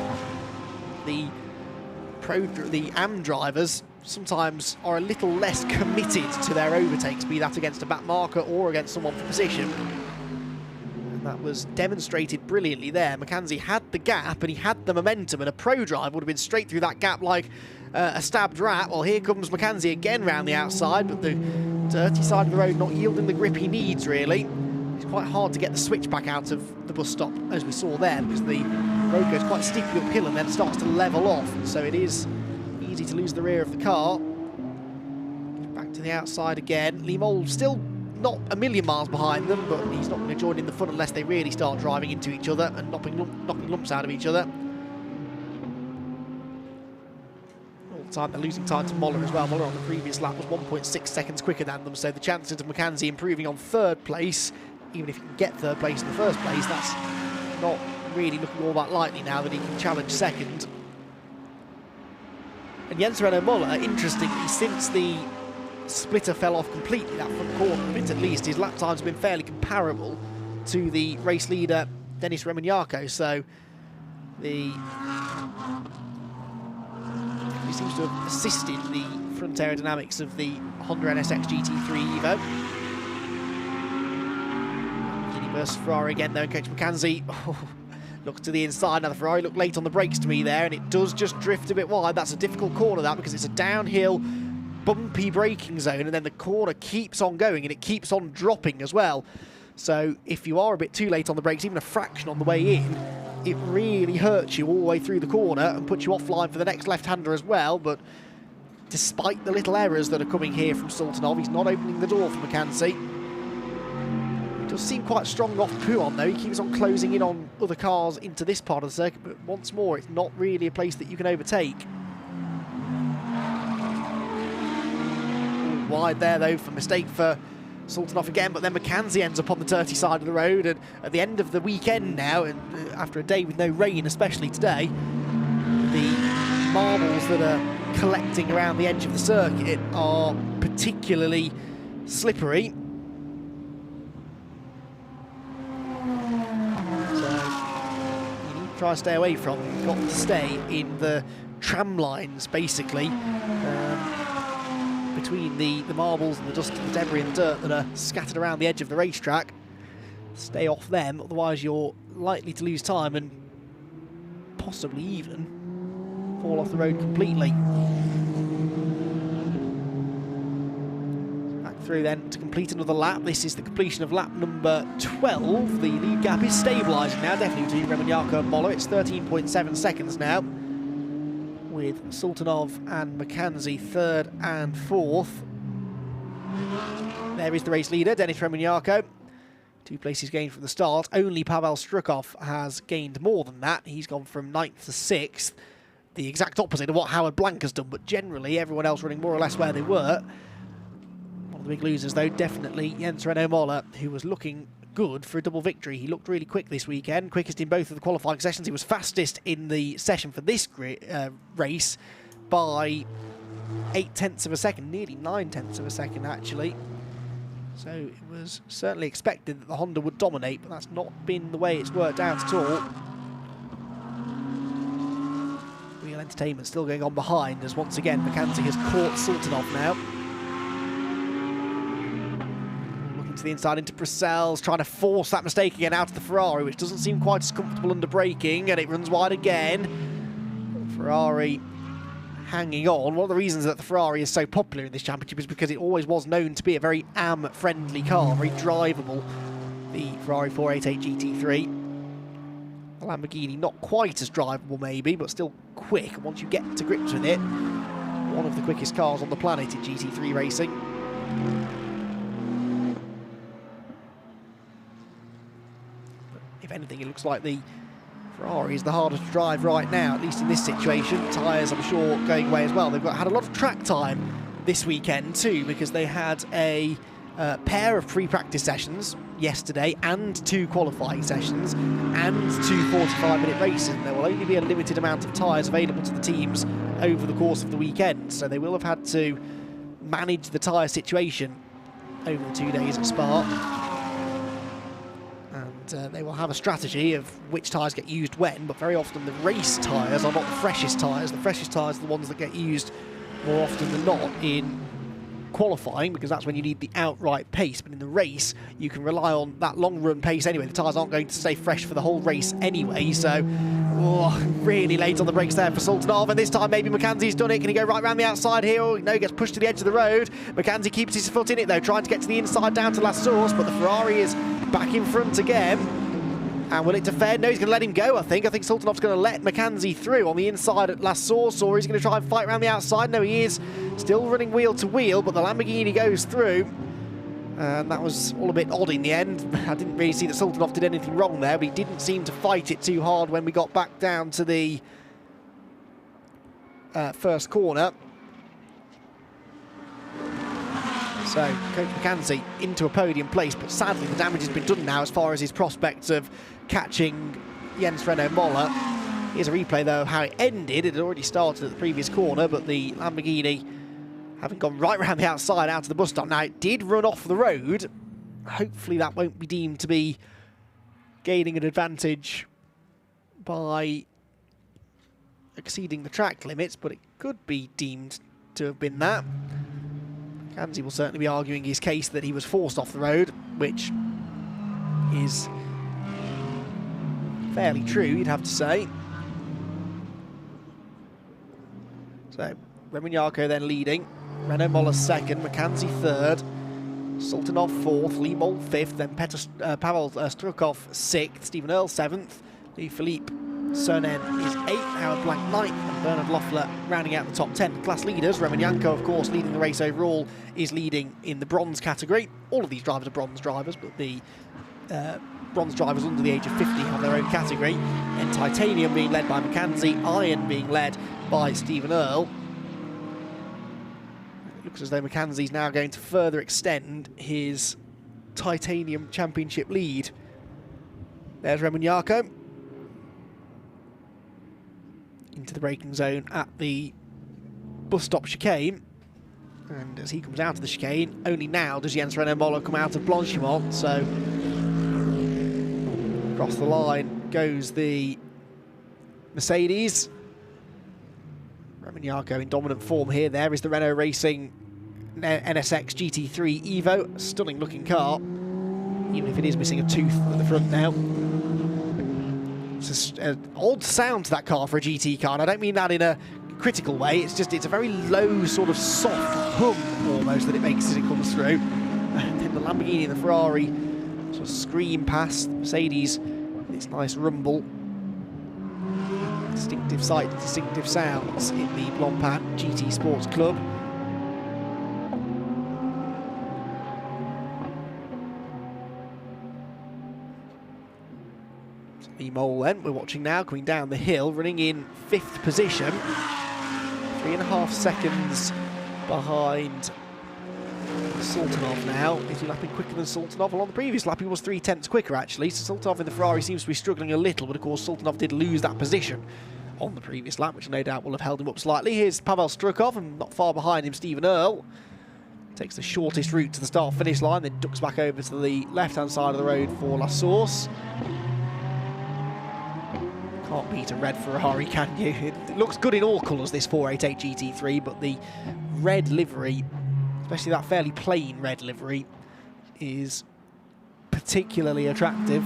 The AM drivers sometimes are a little less committed to their overtakes, be that against a back marker or against someone for position. And that was demonstrated brilliantly there. McKenzie had the gap and he had the momentum, and a pro drive would have been straight through that gap like a stabbed rat. Well, here comes McKenzie again round the outside, but the dirty side of the road not yielding the grip he needs, really. It's quite hard to get the switch back out of the bus stop, as we saw there, because the road goes quite steeply uphill and then starts to level off, so it is easy to lose the rear of the car. Back to the outside again. Limol still not a million miles behind them, but he's not going to join in the fun unless they really start driving into each other and knocking lumps out of each other. All the time they're losing time to Moller as well. Moller on the previous lap was 1.6 seconds quicker than them, so the chances of McKenzie improving on third place, even if he can get third place in the first place, that's not really looking all that likely now that he can challenge second. And Jens Renault Moller, interestingly, since the splitter fell off completely, that front corner of it at least, his lap times have been fairly comparable to the race leader Denis Remignaco, so he seems to have assisted the front aerodynamics of the Honda NSX GT3 Evo. Versus Ferrari again, though, and Coach McKenzie looks to the inside. Now the Ferrari looked late on the brakes to me there, and it does just drift a bit wide. That's a difficult corner, that, because it's a downhill, bumpy braking zone, and then the corner keeps on going and it keeps on dropping as well. So if you are a bit too late on the brakes, even a fraction on the way in, it really hurts you all the way through the corner and puts you offline for the next left-hander as well. But despite the little errors that are coming here from Sultanov, he's not opening the door for McKenzie. Does seem quite strong off Puon, though. He keeps on closing in on other cars into this part of the circuit, but once more, it's not really a place that you can overtake. Wide there, though, for mistake for Sultanov again, but then McKenzie ends up on the dirty side of the road, and at the end of the weekend now, and after a day with no rain, especially today, the marbles that are collecting around the edge of the circuit are particularly slippery. Try to stay away from. You've got to stay in the tram lines, basically, between the marbles and the dust and the debris and the dirt that are scattered around the edge of the racetrack. Stay off them, otherwise you're likely to lose time and possibly even fall off the road completely. Through then to complete another lap. This is the completion of lap number 12. The lead gap is stabilising now, definitely between Remignaco and Moller. It's 13.7 seconds now, with Sultanov and McKenzie third and fourth. There is the race leader, Denis Remignaco. 2 places gained from the start. Only Pavel Strukov has gained more than that. He's gone from 9th to 6th. The exact opposite of what Howard Blank has done, but generally everyone else running more or less where they were. One of the big losers, though, definitely Jens Renaud Moller, who was looking good for a double victory. He looked really quick this weekend, quickest in both of the qualifying sessions. He was fastest in the session for this race by 0.8 of a second, nearly 0.9 of a second, actually. So it was certainly expected that the Honda would dominate, but that's not been the way it's worked out at all. Real entertainment still going on behind, as once again McKenzie has caught Sultanov now. Looking to the inside into Purcell's, trying to force that mistake again out of the Ferrari, which doesn't seem quite as comfortable under braking, and it runs wide again. Ferrari hanging on. One of the reasons that the Ferrari is so popular in this championship is because it always was known to be a very AM-friendly car, very drivable. The Ferrari 488 GT3. The Lamborghini not quite as drivable maybe, but still quick once you get to grips with it. One of the quickest cars on the planet in GT3 racing. But if anything, it looks like the Ferrari is the hardest to drive right now, at least in this situation. Tyres, I'm sure, going away as well. They've had a lot of track time this weekend too, because they had a pair of pre-practice sessions yesterday and 2 qualifying sessions and 2 45-minute races. And there will only be a limited amount of tyres available to the teams over the course of the weekend, so they will have had to manage the tyre situation over the 2 days at Spa. They will have a strategy of which tyres get used when, but very often the race tyres are not the freshest tyres. The freshest tyres are the ones that get used more often than not in qualifying, because that's when you need the outright pace. But in the race, you can rely on that long run pace anyway. The tyres aren't going to stay fresh for the whole race anyway, so really late on the brakes there for Sultanov, and this time maybe McKenzie's done it. Can he go right around the outside here? Oh, no, he gets pushed to the edge of the road. McKenzie keeps his foot in it though, trying to get to the inside down to La Source, but the Ferrari is back in front again. And will it defend? No, he's going to let him go, I think. I think Sultanov's going to let McKenzie through on the inside at La Source, or he's going to try and fight around the outside. No, he is still running wheel to wheel, but the Lamborghini goes through. And that was all a bit odd in the end. I didn't really see that Sultanov did anything wrong there, but he didn't seem to fight it too hard when we got back down to the first corner. So, Coach McKenzie into a podium place, but sadly the damage has been done now as far as his prospects of catching Jens Renaud Moller. Here's a replay though of how it ended. It had already started at the previous corner, but the Lamborghini having gone right around the outside out of the bus stop. Now, it did run off the road. Hopefully that won't be deemed to be gaining an advantage by exceeding the track limits, but it could be deemed to have been that. McKenzie will certainly be arguing his case that he was forced off the road, which is fairly true, you'd have to say. So, Remignaco then leading, Renaud Moller second, McKenzie third, Sultanov fourth, Lee Moll fifth, then Pavel Strukov sixth, Stephen Earle seventh, Louis-Philippe Cernan is 8th, Howard Blank 9th, and Bernard Loeffler rounding out the top 10. Class leaders, Remignaco, of course, leading the race overall, is leading in the bronze category. All of these drivers are bronze drivers, but the bronze drivers under the age of 50 have their own category. And titanium being led by McKenzie, iron being led by Stephen Earle. It looks as though McKenzie's now going to further extend his titanium championship lead. There's Remignaco into the braking zone at the bus stop chicane, and as he comes out of the chicane, only now does Jens Renaud Moller come out of Blanchimont, so across the line goes the Mercedes. Remignaco in dominant form here. There is the Renault Racing NSX GT3 Evo, stunning looking car, even if it is missing a tooth at the front now. It's an odd sound to that car for a GT car, and I don't mean that in a critical way. It's just, it's a very low sort of soft hum almost that it makes as it comes through. And then the Lamborghini and the Ferrari sort of scream past. Mercedes, its nice rumble. Distinctive sight, distinctive sounds in the Blancpain GT Sports Club. The Mole then, we're watching now, coming down the hill, running in 5th position. 3.5 seconds behind Sultanov now. Is he lapping quicker than Sultanov? Well, on the previous lap he was 3/10 quicker actually, so Sultanov in the Ferrari seems to be struggling a little, but of course Sultanov did lose that position on the previous lap, which no doubt will have held him up slightly. Here's Pavel Strukov, and not far behind him Stephen Earl. Takes the shortest route to the start-finish line, then ducks back over to the left-hand side of the road for La Source. Can't beat a red Ferrari, can you? It looks good in all colours, this 488 GT3, but the red livery, especially that fairly plain red livery, is particularly attractive.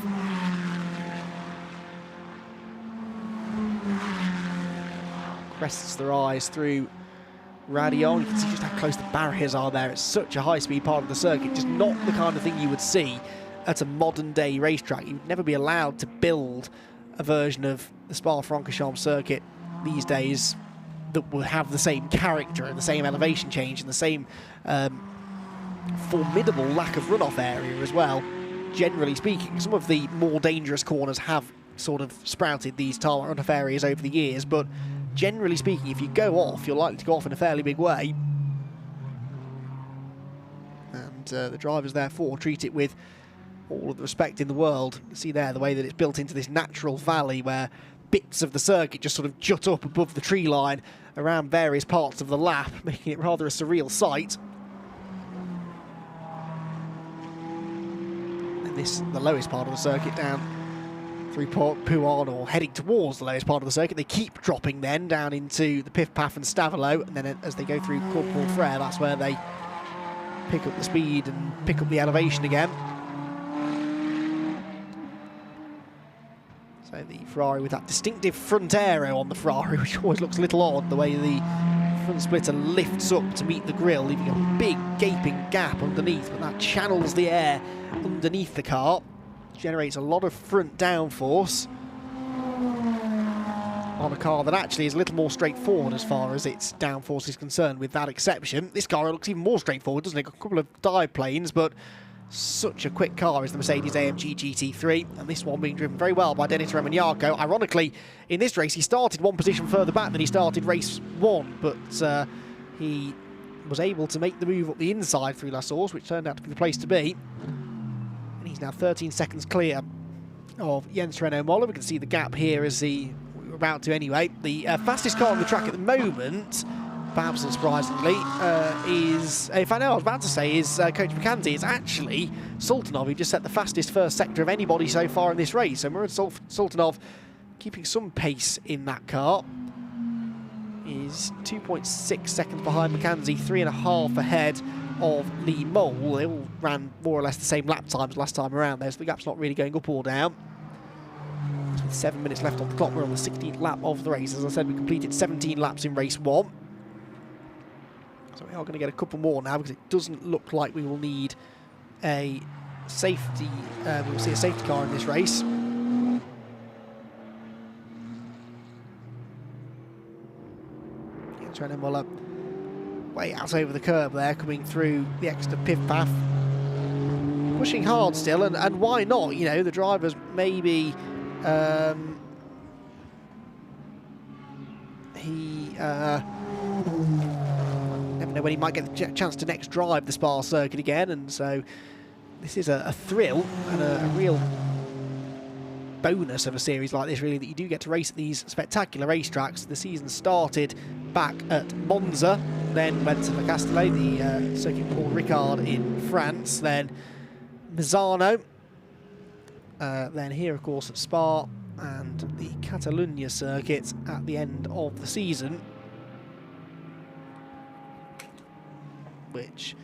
Rests their eyes through Radion. You can see just how close the barriers are there. It's such a high-speed part of the circuit, just not the kind of thing you would see at a modern-day racetrack. You'd never be allowed to build a version of the Spa-Francorchamps circuit these days that would have the same character and the same elevation change and the same formidable lack of runoff area as well. Generally speaking, some of the more dangerous corners have sort of sprouted these tarmac runoff areas over the years, but generally speaking, if you go off, you're likely to go off in a fairly big way. And the drivers, therefore, treat it with all of the respect in the world. You see there the way that it's built into this natural valley where bits of the circuit just sort of jut up above the tree line around various parts of the lap, making it rather a surreal sight. And this, the lowest part of the circuit, down through Pouan, or heading towards the lowest part of the circuit. They keep dropping then down into the Piff Paff and Stavelot, and then as they go through Cours Paul Frere, that's where they pick up the speed and pick up the elevation again. So the Ferrari with that distinctive front aero on the Ferrari, which always looks a little odd, the way the front splitter lifts up to meet the grille, leaving a big gaping gap underneath, but that channels the air underneath the car, generates a lot of front downforce on a car that actually is a little more straightforward as far as its downforce is concerned, with that exception. This car looks even more straightforward, doesn't it? Got a couple of dive planes, but such a quick car is the Mercedes-AMG GT3, and this one being driven very well by Denis Remignaco. Ironically, in this race, he started one position further back than he started race one, but he was able to make the move up the inside through La Source, which turned out to be the place to be. And he's now 13 seconds clear of Jens Renault Moller. We can see the gap here as we were about to anyway. The fastest car on the track at the moment, perhaps unsurprisingly, is, if I know, I was about to say, is Coach McCanty. It's actually Sultanov, who just set the fastest first sector of anybody so far in this race. So Murat Sultanov keeping some pace in that car. Is 2.6 seconds behind McKenzie, 3.5 ahead of Lee Mole. They all ran more or less the same lap times last time around there, so the gap's not really going up or down. With 7 minutes left on the clock, we're on the 16th lap of the race. As I said, we completed 17 laps in race one. So we are going to get a couple more now, because it doesn't look like we will need a safety, we will see a safety car in this race. Renault Moller way out over the curb there, coming through the extra Piff Paff. Pushing hard still, and why not? You know, the drivers maybe never know when he might get the chance to next drive the Spa circuit again, and so this is a thrill and a real bonus of a series like this, really, that you do get to race at these spectacular racetracks. The season started back at Monza, then went to Le Castellet, the circuit Paul Ricard in France, then Misano, then here of course at Spa, and the Catalunya circuit at the end of the season, which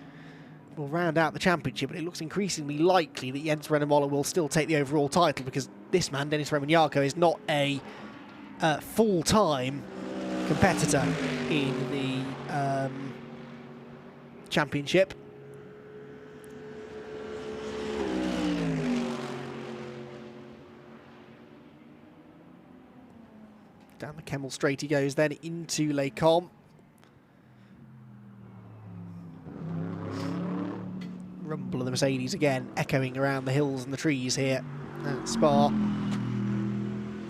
will round out the championship. But it looks increasingly likely that Jens Renault Moller will still take the overall title, because this man, Denis Remignaco, is not a full-time competitor in the championship. Down the Kemmel straight he goes then into Les Combes. Rumble of the Mercedes again, echoing around the hills and the trees here at Spa.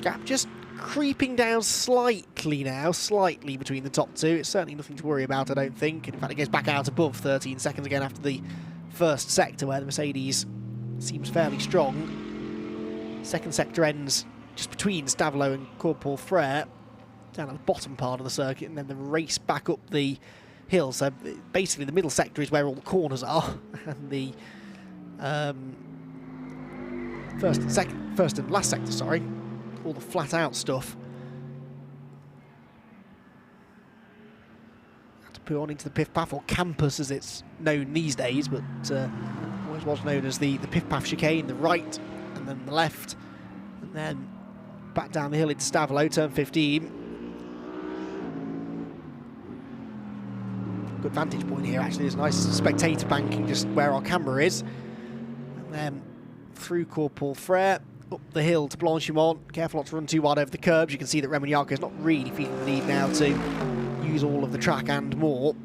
Gap just creeping down slightly now, slightly between the top two. It's certainly nothing to worry about, I don't think. In fact, it goes back out above 13 seconds again after the first sector, where the Mercedes seems fairly strong. Second sector ends just between Stavelot and Cours Frère, down at the bottom part of the circuit, and then the race back up the hill. So basically the middle sector is where all the corners are, and the first and last sector, sorry, all the flat out stuff. Had to put on into the Piff Paff, or campus as it's known these days, but always was known as the Piff Paff chicane, the right and then the left, and then back down the hill into Stavelot, turn 15. Good vantage point here, actually. There's a nice spectator banking just where our camera is. And then through Cours Frère, up the hill to Blancpain. Careful not to run too wide over the curbs. You can see that Remignac is not really feeling the need now to use all of the track and more.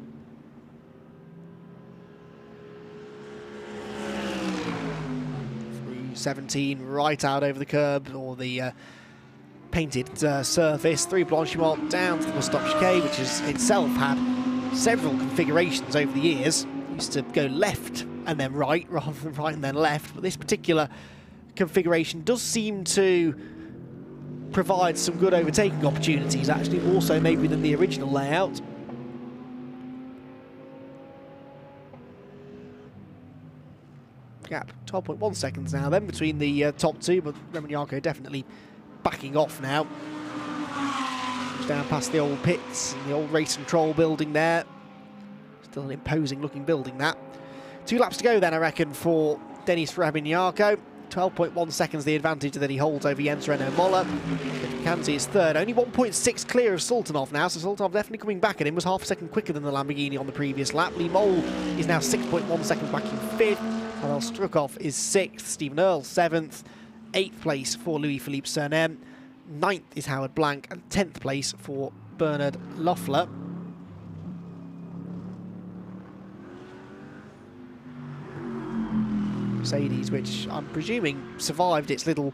Through 17, right out over the curb, or the painted surface, through Blancpain, down to the bus stop chicane, which has itself had several configurations over the years. Used to go left and then right, rather than right and then left, but this particular configuration does seem to provide some good overtaking opportunities, actually, more so maybe than the original layout. Gap 12.1 seconds now then between the top two, but Remignac definitely backing off now. Down past the old pits and the old race control building there. Still an imposing looking building, that. 2 laps to go then, I reckon, for Denis Remignac. 12.1 seconds the advantage that he holds over Jens Renault Moller. Mackenzie is third, only 1.6 clear of Sultanov now, so Sultanov definitely coming back at him. Was half a second quicker than the Lamborghini on the previous lap. Lee Mole is now 6.1 seconds back in fifth. Pavel Strukov is sixth, Stephen Earle 7th, 8th place for Louis-Philippe Cernem. 9th is Howard Blank, and 10th place for Bernard Loeffler. Mercedes, which I'm presuming survived its little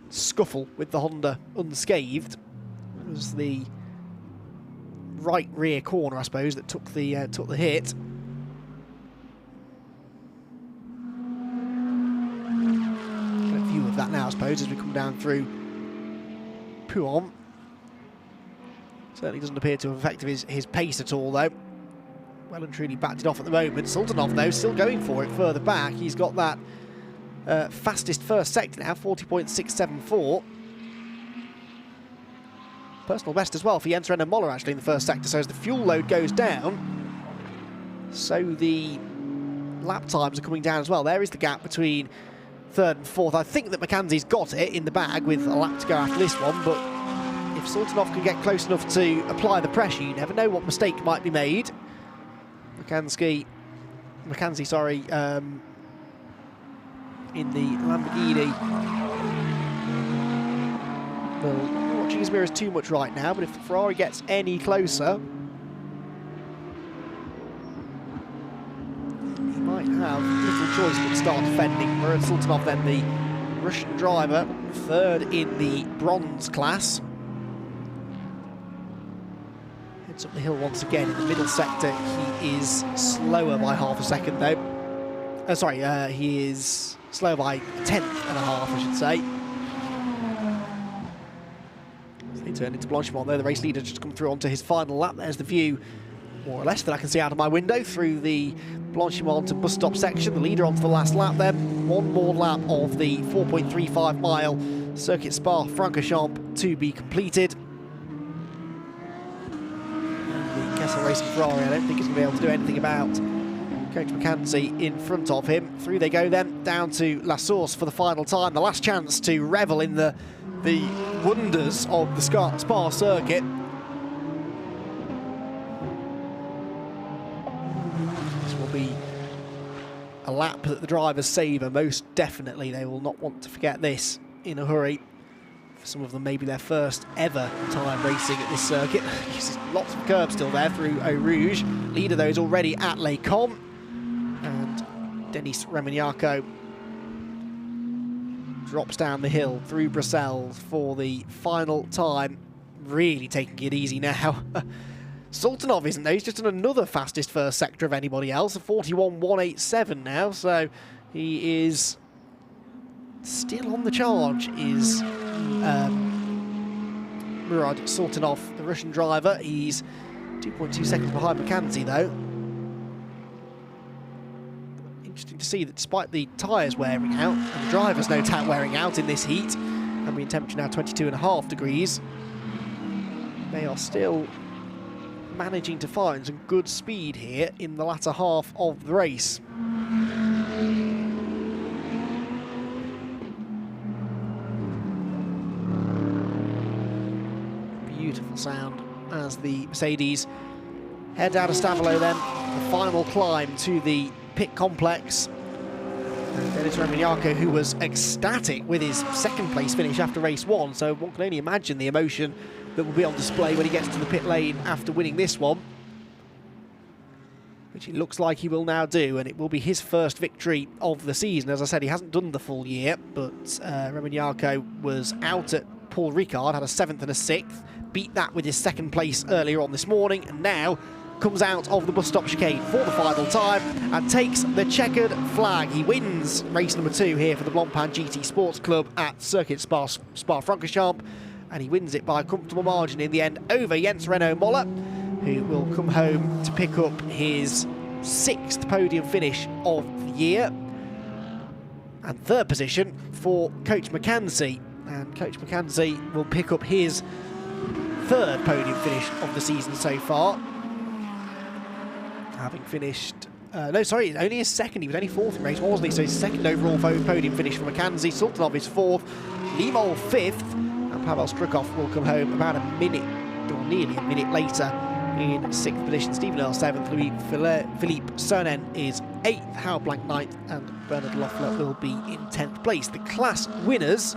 scuffle with the Honda unscathed. It was the right rear corner, I suppose, that took the hit. Of that now, I suppose, as we come down through Podium. Certainly doesn't appear to have affected his pace at all, though. Well and truly backed it off at the moment. Sultanov, though, still going for it further back. He's got that fastest first sector now, 40.674. Personal best as well for Jens Renault Moller, actually, in the first sector. So as the fuel load goes down, so the lap times are coming down as well. There is the gap between third and fourth. I think that Mackenzie's got it in the bag with a lap to go after this one, but if Sultanov can get close enough to apply the pressure, you never know what mistake might be made. Mackenzie, sorry, in the Lamborghini. Well, not watching his mirrors too much right now, but if the Ferrari gets any closer, might have little choice but to start defending. Murat Sultanov, then the Russian driver, third in the bronze class. Heads up the hill once again in the middle sector. He is slower by half a second, though. He is slower by a tenth and a half, I should say. As they turn into Blancpain, though, the race leader just come through onto his final lap. There's the view, more or less, that I can see out of my window through the Blancpain to bus stop section. The leader onto the last lap then. One more lap of the 4.35 mile Circuit Spa-Francorchamps to be completed. And the Kessel Racing Ferrari, I don't think is going to be able to do anything about Coach Mackenzie in front of him. Through they go then, down to La Source for the final time. The last chance to revel in the wonders of the Spa circuit. Be a lap that the drivers savour most definitely. They will not want to forget this in a hurry. For some of them, maybe their first ever time racing at this circuit. Lots of curbs still there through Eau Rouge. Leader, though, is already at Les Combes. And Denis Remignaco drops down the hill through Bruxelles for the final time. Really taking it easy now. Sultanov isn't though, he's just in another fastest first sector of anybody else, a 41.187 now, so he is still on the charge, is Murad Sultanov, the Russian driver. He's 2.2 seconds behind McKenzie though. Interesting to see that despite the tyres wearing out, and the driver's no doubt wearing out in this heat, ambient temperature now 22.5 degrees, they are still managing to find some good speed here in the latter half of the race. Beautiful sound as the Mercedes head out of Stavelot then, the final climb to the pit complex. And Denis Remignaco, who was ecstatic with his second place finish after race one, so one can only imagine the emotion that will be on display when he gets to the pit lane after winning this one, which it looks like he will now do, and it will be his first victory of the season. As I said, he hasn't done the full year, but Remignaco was out at Paul Ricard, had a 7th and a 6th, beat that with his second place earlier on this morning, and now comes out of the bus stop chicane for the final time and takes the checkered flag. He wins race number 2 here for the Blancpain GT Sports Club at Circuit Spa-Francorchamps, and he wins it by a comfortable margin in the end over Jens Renaud Moller, who will come home to pick up his 6th podium finish of the year. And 3rd position for Coach McKenzie, and Coach McKenzie will pick up his 3rd podium finish of the season so far, having finished no, sorry, only his 2nd. He was only 4th in race 1, wasn't he? So his 2nd overall podium finish for McKenzie. Sultanov is 4th, Limol 5th, and Pavel Strukov will come home about a minute, or nearly a minute later, in 6th position. Stephen Earle 7th, Louis-Philippe Cernan is 8th, Howard Blank 9th, and Bernard Loeffler will be in 10th place. The class winners,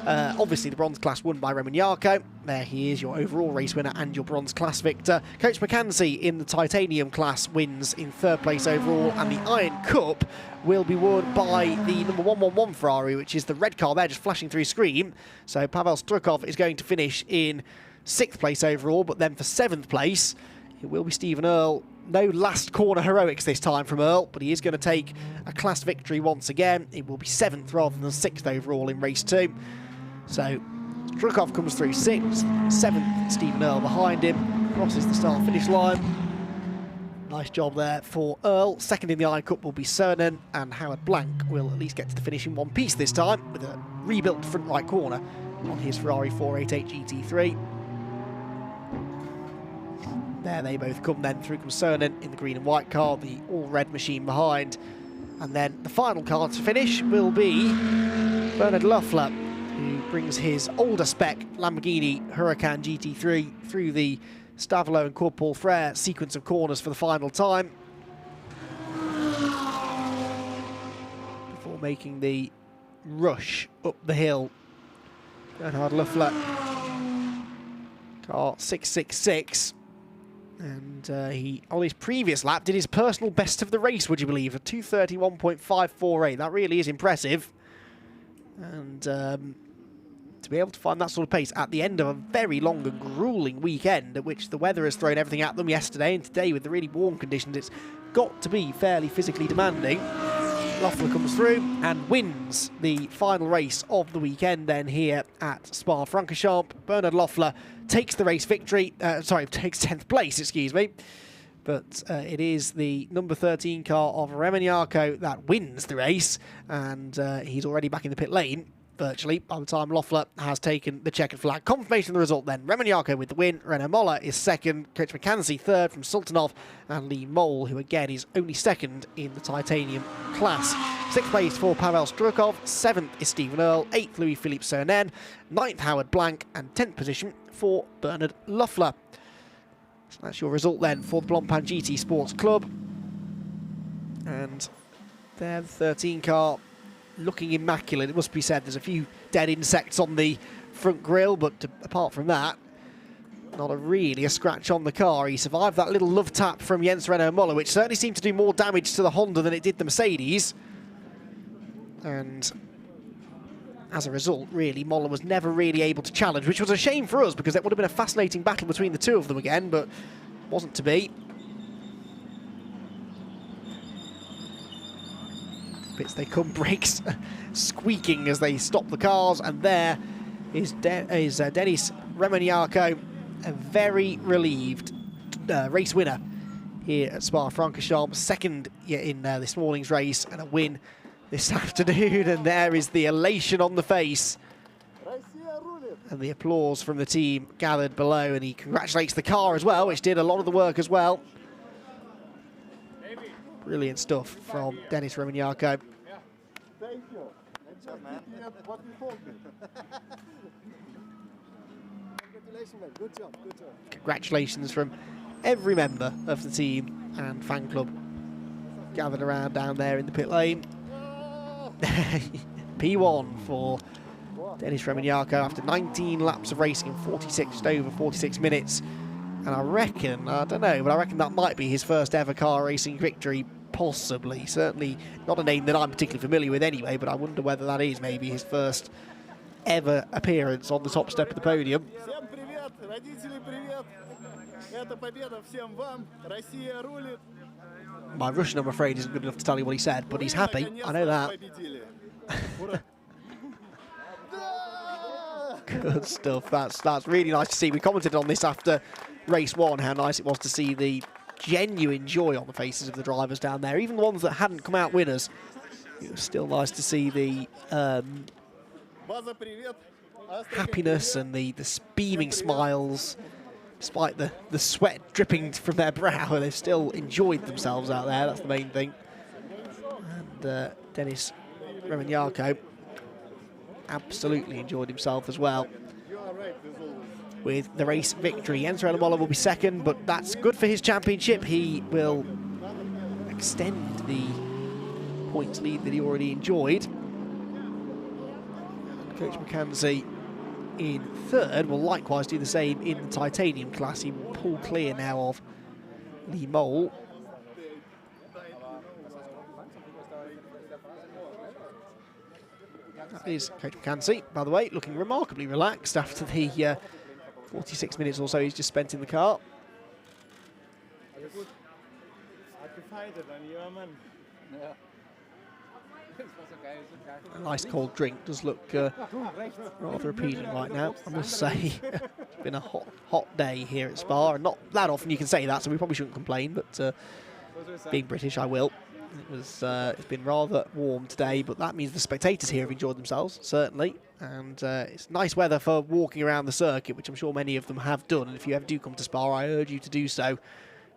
obviously the bronze class won by Remignaco. There he is, your overall race winner and your bronze class victor. Coach McKenzie in the titanium class wins in 3rd place overall, and the Iron Cup will be won by the number 111 Ferrari, which is the red car there just flashing through screen. So Pavel Strukov is going to finish in 6th place overall, but then for 7th place it will be Stephen Earle. No last corner heroics this time from Earle, but he is going to take a class victory once again. It will be 7th rather than 6th overall in race 2. So Strukov comes through 6th, 7th Stephen Earle behind him, crosses the start-finish line. Nice job there for Earle. 2nd in the Iron Cup will be Cernan, and Howard Blank will at least get to the finish in one piece this time with a rebuilt front right corner on his Ferrari 488 GT3. There they both come then, through comes Cernan in the green and white car, the all-red machine behind. And then the final car to finish will be Bernard Loeffler, who brings his older spec Lamborghini Huracan GT3 through the Stavelot and Cours Paul Frère sequence of corners for the final time, before making the rush up the hill. Bernard Loeffler, car 666, and he, on his previous lap, did his personal best of the race, would you believe, a 2:31.548. That really is impressive. And to be able to find that sort of pace at the end of a very long and gruelling weekend, at which the weather has thrown everything at them yesterday, and today with the really warm conditions, it's got to be fairly physically demanding. Loeffler comes through and wins the final race of the weekend then here at Spa-Francorchamps. Bernard Loeffler takes the race victory, takes 10th place, excuse me. But it is the number 13 car of Remignaco that wins the race, and he's already back in the pit lane, virtually, by the time Loeffler has taken the checkered flag. Confirmation of the result then. Remignaco with the win. Renaud Moller is 2nd. Coach McKenzie 3rd from Sultanov. And Lee Mole, who again is only 2nd in the titanium class. 6th place for Pavel Strukov. 7th is Stephen Earle. 8th Louis-Philippe Cernan. 9th Howard Blank. And 10th position for Bernard Loeffler. So that's your result then for the Blancpain GT Sports Club. And there the 13 car, looking immaculate, it must be said. There's a few dead insects on the front grille, but apart from that, not really a scratch on the car. He survived that little love tap from Jens Renault Muller, which certainly seemed to do more damage to the Honda than it did the Mercedes. And as a result, really, Muller was never really able to challenge, which was a shame for us because it would have been a fascinating battle between the two of them again, but wasn't to be. Pits they come, brakes squeaking as they stop the cars, and there is Denis Remignaco, a very relieved race winner here at Spa-Francorchamps, second in this morning's race, and a win this afternoon. And there is the elation on the face and the applause from the team gathered below, and he congratulates the car as well, which did a lot of the work as well. Brilliant stuff from Denis Remignaco. Thank you. What we told me. Congratulations, man. Good job, good job. Congratulations from every member of the team and fan club gathered around down there in the pit lane. P1 for Denis Remignaco after 19 laps of racing in just over 46 minutes. And I reckon, I don't know, but I reckon that might be his first ever car racing victory, possibly. Certainly not a name that I'm particularly familiar with anyway, but I wonder whether that is maybe his first ever appearance on the top step of the podium. My Russian, I'm afraid, isn't good enough to tell you what he said, but he's happy. I know that. Good stuff. That's really nice to see. We commented on this after race one, how nice it was to see the genuine joy on the faces of the drivers down there, even the ones that hadn't come out winners. It was still nice to see the happiness and the beaming smiles, despite the sweat dripping from their brow. They've still enjoyed themselves out there. That's the main thing. And Denis Remignaco absolutely enjoyed himself as well with the race victory. Jens Renault Muller will be second, but that's good for his championship. He will extend the points lead that he already enjoyed. Coach McKenzie in third will likewise do the same in the titanium class. He will pull clear now of Lee Mole. That is Coach McKenzie, by the way, looking remarkably relaxed after the 46 minutes or so he's just spent in the car. A nice cold drink does look rather appealing right now, I must say. It's been a hot day here at Spa, and not that often you can say that, so we probably shouldn't complain, but being British, I will. It's been rather warm today, but that means the spectators here have enjoyed themselves, certainly. And it's nice weather for walking around the circuit, which I'm sure many of them have done. And if you ever do come to Spa, I urge you to do so,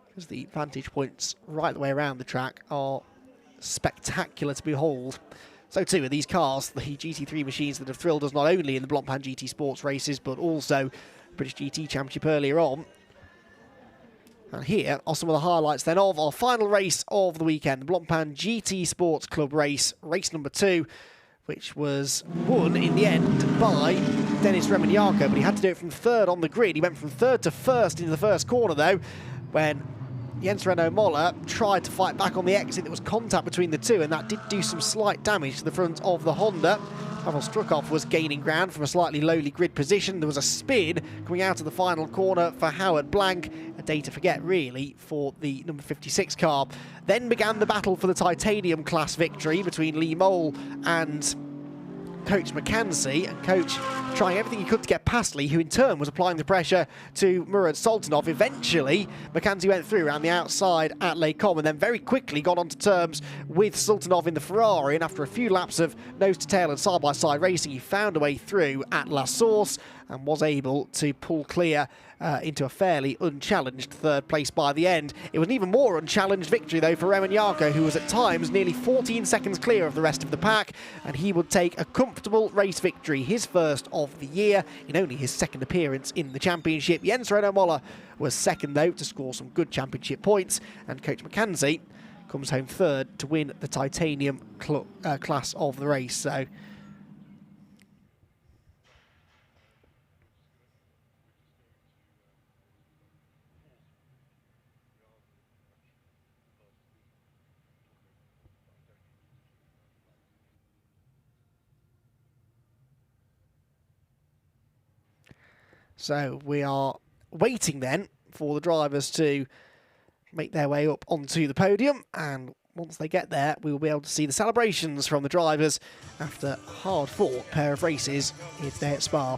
because the vantage points right the way around the track are spectacular to behold. So too are these cars, the GT3 machines that have thrilled us not only in the Blancpain GT Sports races, but also British GT Championship earlier on. And here are some of the highlights then of our final race of the weekend, the Blancpain GT Sports Club race, race number 2, which was won in the end by Denis Remignaco, but he had to do it from third on the grid. He went from third to first into the first corner though, when Jens Renault Muller tried to fight back on the exit. There was contact between the two, and that did do some slight damage to the front of the Honda. Pavel Strukov was gaining ground from a slightly lowly grid position. There was a spin coming out of the final corner for Howard Blank. A day to forget, really, for the number 56 car. Then began the battle for the titanium class victory between Lee Mole and Coach McKenzie, and Coach trying everything he could to get past Lee, who in turn was applying the pressure to Murad Sultanov. Eventually, McKenzie went through around the outside at Les Combes and then very quickly got onto terms with Sultanov in the Ferrari, and after a few laps of nose-to-tail and side-by-side racing, he found a way through at La Source and was able to pull clear into a fairly unchallenged third place by the end. It was an even more unchallenged victory, though, for Remignaco, who was at times nearly 14 seconds clear of the rest of the pack, and he would take a comfortable race victory, his first of the year, in only his second appearance in the championship. Jens Renault Muller was second, though, to score some good championship points, and Coach McKenzie comes home third to win the titanium class of the race. So So we are waiting then for the drivers to make their way up onto the podium, and once they get there, we will be able to see the celebrations from the drivers after a hard-fought pair of races here today at Spa.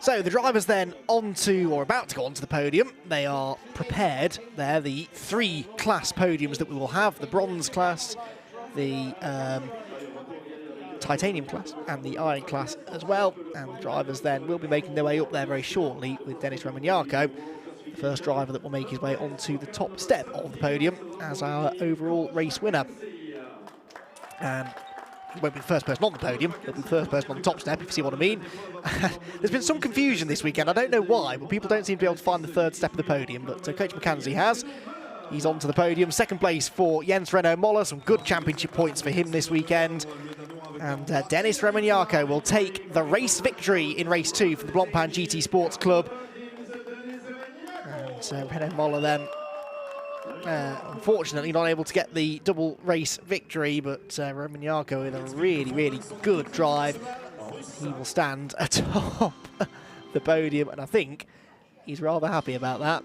So the drivers then onto, or about to go onto the podium. They are prepared. They're the 3 class podiums that we will have: the bronze class, the titanium class, and the iron class as well. And the drivers then will be making their way up there very shortly, with Dennis Romagnaco, the first driver that will make his way onto the top step of the podium as our overall race winner. And he won't be the first person on the podium, he'll be the first person on the top step, if you see what I mean. There's been some confusion this weekend, I don't know why, but people don't seem to be able to find the third step of the podium, but Coach McKenzie has. He's onto the podium. Second place for Jens Renault Moller, some good championship points for him this weekend. And Dennis Romagnaco will take the race victory in race 2 for the Blancpain GT Sports Club. And Renault Moller then, unfortunately, not able to get the double race victory, but Romagnaco with a really, really good drive. He will stand atop the podium, and I think he's rather happy about that.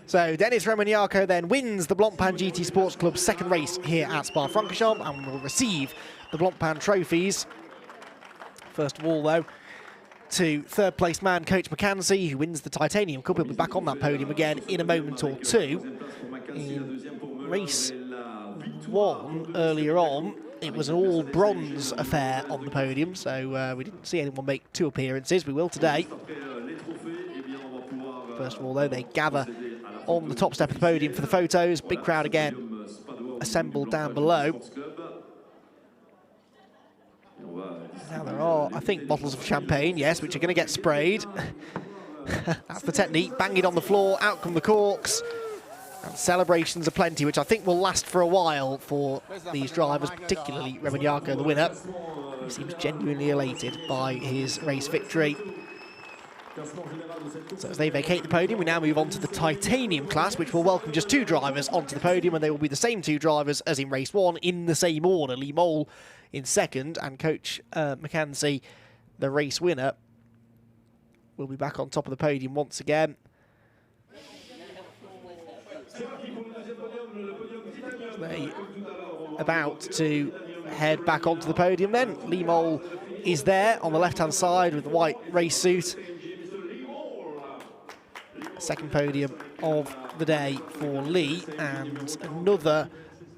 So Dennis Romagnaco then wins the Blancpain GT Sports Club's second race here at Spa-Francorchamps and will receive the Blancpain trophies. First of all, though, to third place man Coach McKenzie, who wins the Titanium Cup. He'll be back on that podium again in a moment or two. In race 1 earlier on, it was an all bronze affair on the podium, so we didn't see anyone make 2 appearances. We will today. First of all, though, they gather on the top step of the podium for the photos. Big crowd again assembled down below. Now there are, I think, bottles of champagne, yes, which are going to get sprayed. That's the technique. Bang it on the floor, out come the corks. And celebrations are plenty, which I think will last for a while for these drivers, particularly Romagnaco, the winner. He seems genuinely elated by his race victory. So as they vacate the podium, we now move on to the titanium class, which will welcome just 2 drivers onto the podium, and they will be the same 2 drivers as in race 1 in the same order. Lee Mole in second, and Coach McKenzie, the race winner, will be back on top of the podium once again. They about to head back onto the podium then. Lee Mole is there on the left-hand side with the white race suit. Second podium of the day for Lee, and another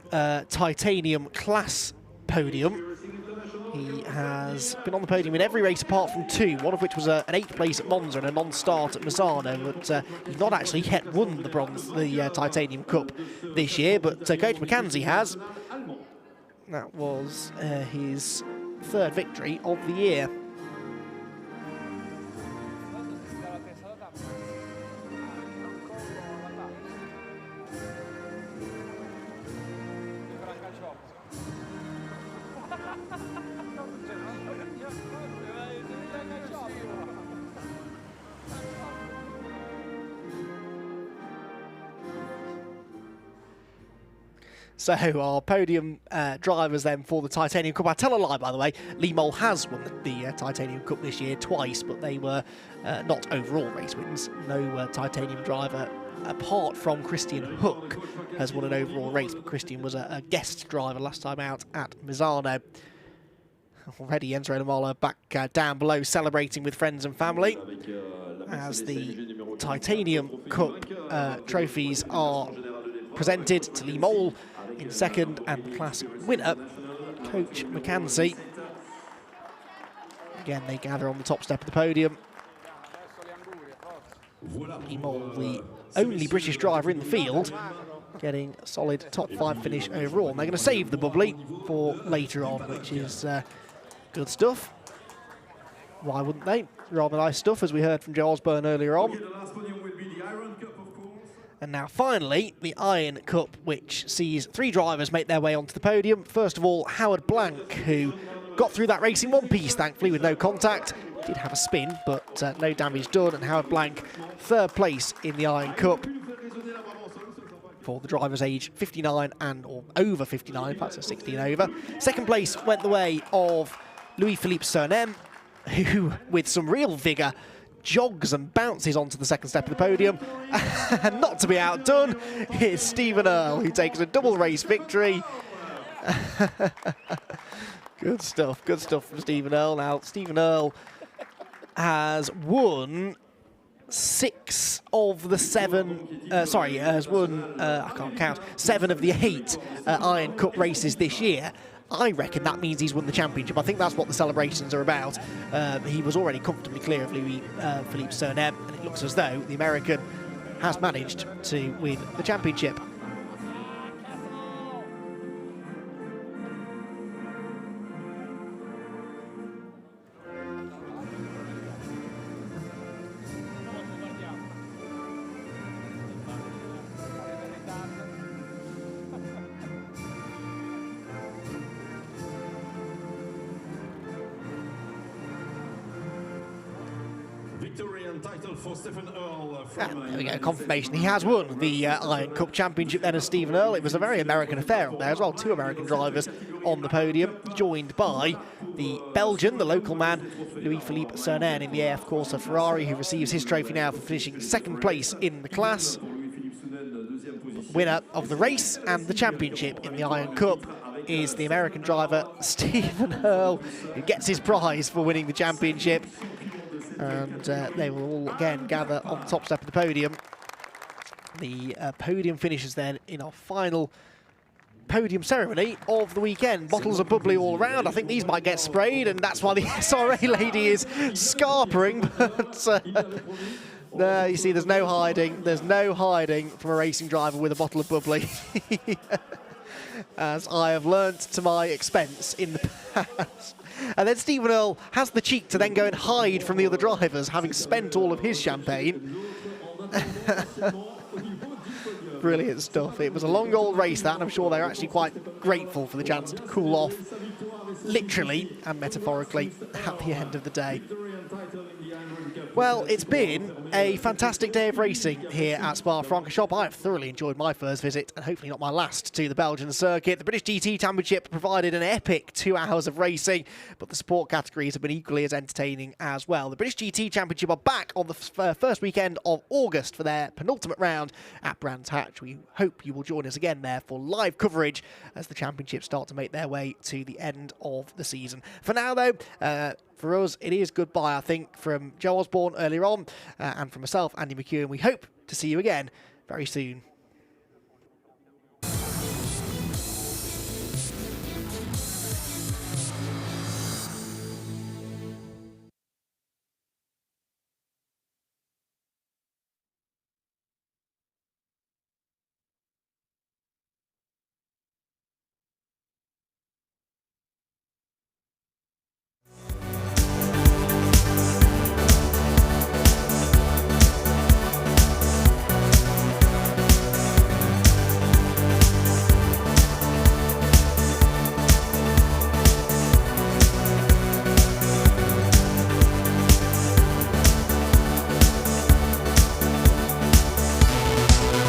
titanium class podium He has been on the podium in every race apart from 2, one of which was an 8th place at Monza and a non-start at Misano, but he's not actually yet won the Titanium Cup this year, but Coach McKenzie has. That was his 3rd victory of the year. So our podium drivers then for the Titanium Cup. I tell a lie, by the way. Lee Mole has won the Titanium Cup this year twice, but they were not overall race wins. No Titanium driver, apart from Christian Hook, has won an overall race, but Christian was a guest driver last time out at Misano. Already Enzo Lamala back down below, celebrating with friends and family, as the Titanium Cup trophies are presented to Lee Mole in 2nd, and the class winner, Coach McKenzie. Again, they gather on the top step of the podium. Lee Mole, the only British driver in the field, getting a solid top 5 finish overall. And they're going to save the bubbly for later on, which is good stuff. Why wouldn't they? Rather nice stuff, as we heard from Joe Osborne earlier on. And now finally, the Iron Cup, which sees 3 drivers make their way onto the podium. First of all, Howard Blank, who got through that race in one piece, thankfully, with no contact. Did have a spin, but no damage done. And Howard Blank, 3rd place in the Iron Cup for the drivers age 59 and or over 59, that's a 16 over. 2nd place went the way of Louis-Philippe Cernem, who, with some real vigour, jogs and bounces onto the 2nd step of the podium. And not to be outdone, it's Stephen Earle, who takes a double race victory. Good stuff from Stephen Earle. Now, Stephen Earle has won 6 of the 7, has won, I can't count, 7 of the 8 Iron Cup races this year. I reckon that means he's won the championship. I think that's what the celebrations are about. He was already comfortably clear of Louis-Philippe Cernem, and it looks as though the American has managed to win the championship. And there we go, confirmation. He has won the Iron Cup Championship then as Stephen Earle. It was a very American affair up there as well. 2 American drivers on the podium, joined by the Belgian, the local man, Louis-Philippe Cernem in the AF Corsa Ferrari, who receives his trophy now for finishing 2nd place in the class. Winner of the race and the championship in the Iron Cup is the American driver, Stephen Earle, who gets his prize for winning the championship. And they will all again gather on the top step of the podium. The podium finishes then in our final podium ceremony of the weekend. Bottles of bubbly all around. I think these might get sprayed, and that's why the SRA lady is scarpering. But you see, there's no hiding. There's no hiding from a racing driver with a bottle of bubbly. As I have learnt to my expense in the past. And then Stephen Earle has the cheek to then go and hide from the other drivers, having spent all of his champagne. Brilliant stuff. It was a long old race, that, and I'm sure they're actually quite grateful for the chance to cool off, literally and metaphorically, at the end of the day. Well, it's been a fantastic day of racing here at Spa-Francorchamps. I have thoroughly enjoyed my first visit, and hopefully not my last, to the Belgian circuit. The British GT Championship provided an epic 2 hours of racing, but the sport categories have been equally as entertaining as well. The British GT Championship are back on the first weekend of August for their penultimate round at Brands Hatch. We hope you will join us again there for live coverage as the championships start to make their way to the end of the season. For now, though, for us, it is goodbye, I think, from Joe Osborne earlier on, and from myself, Andy McEwen. We hope to see you again very soon.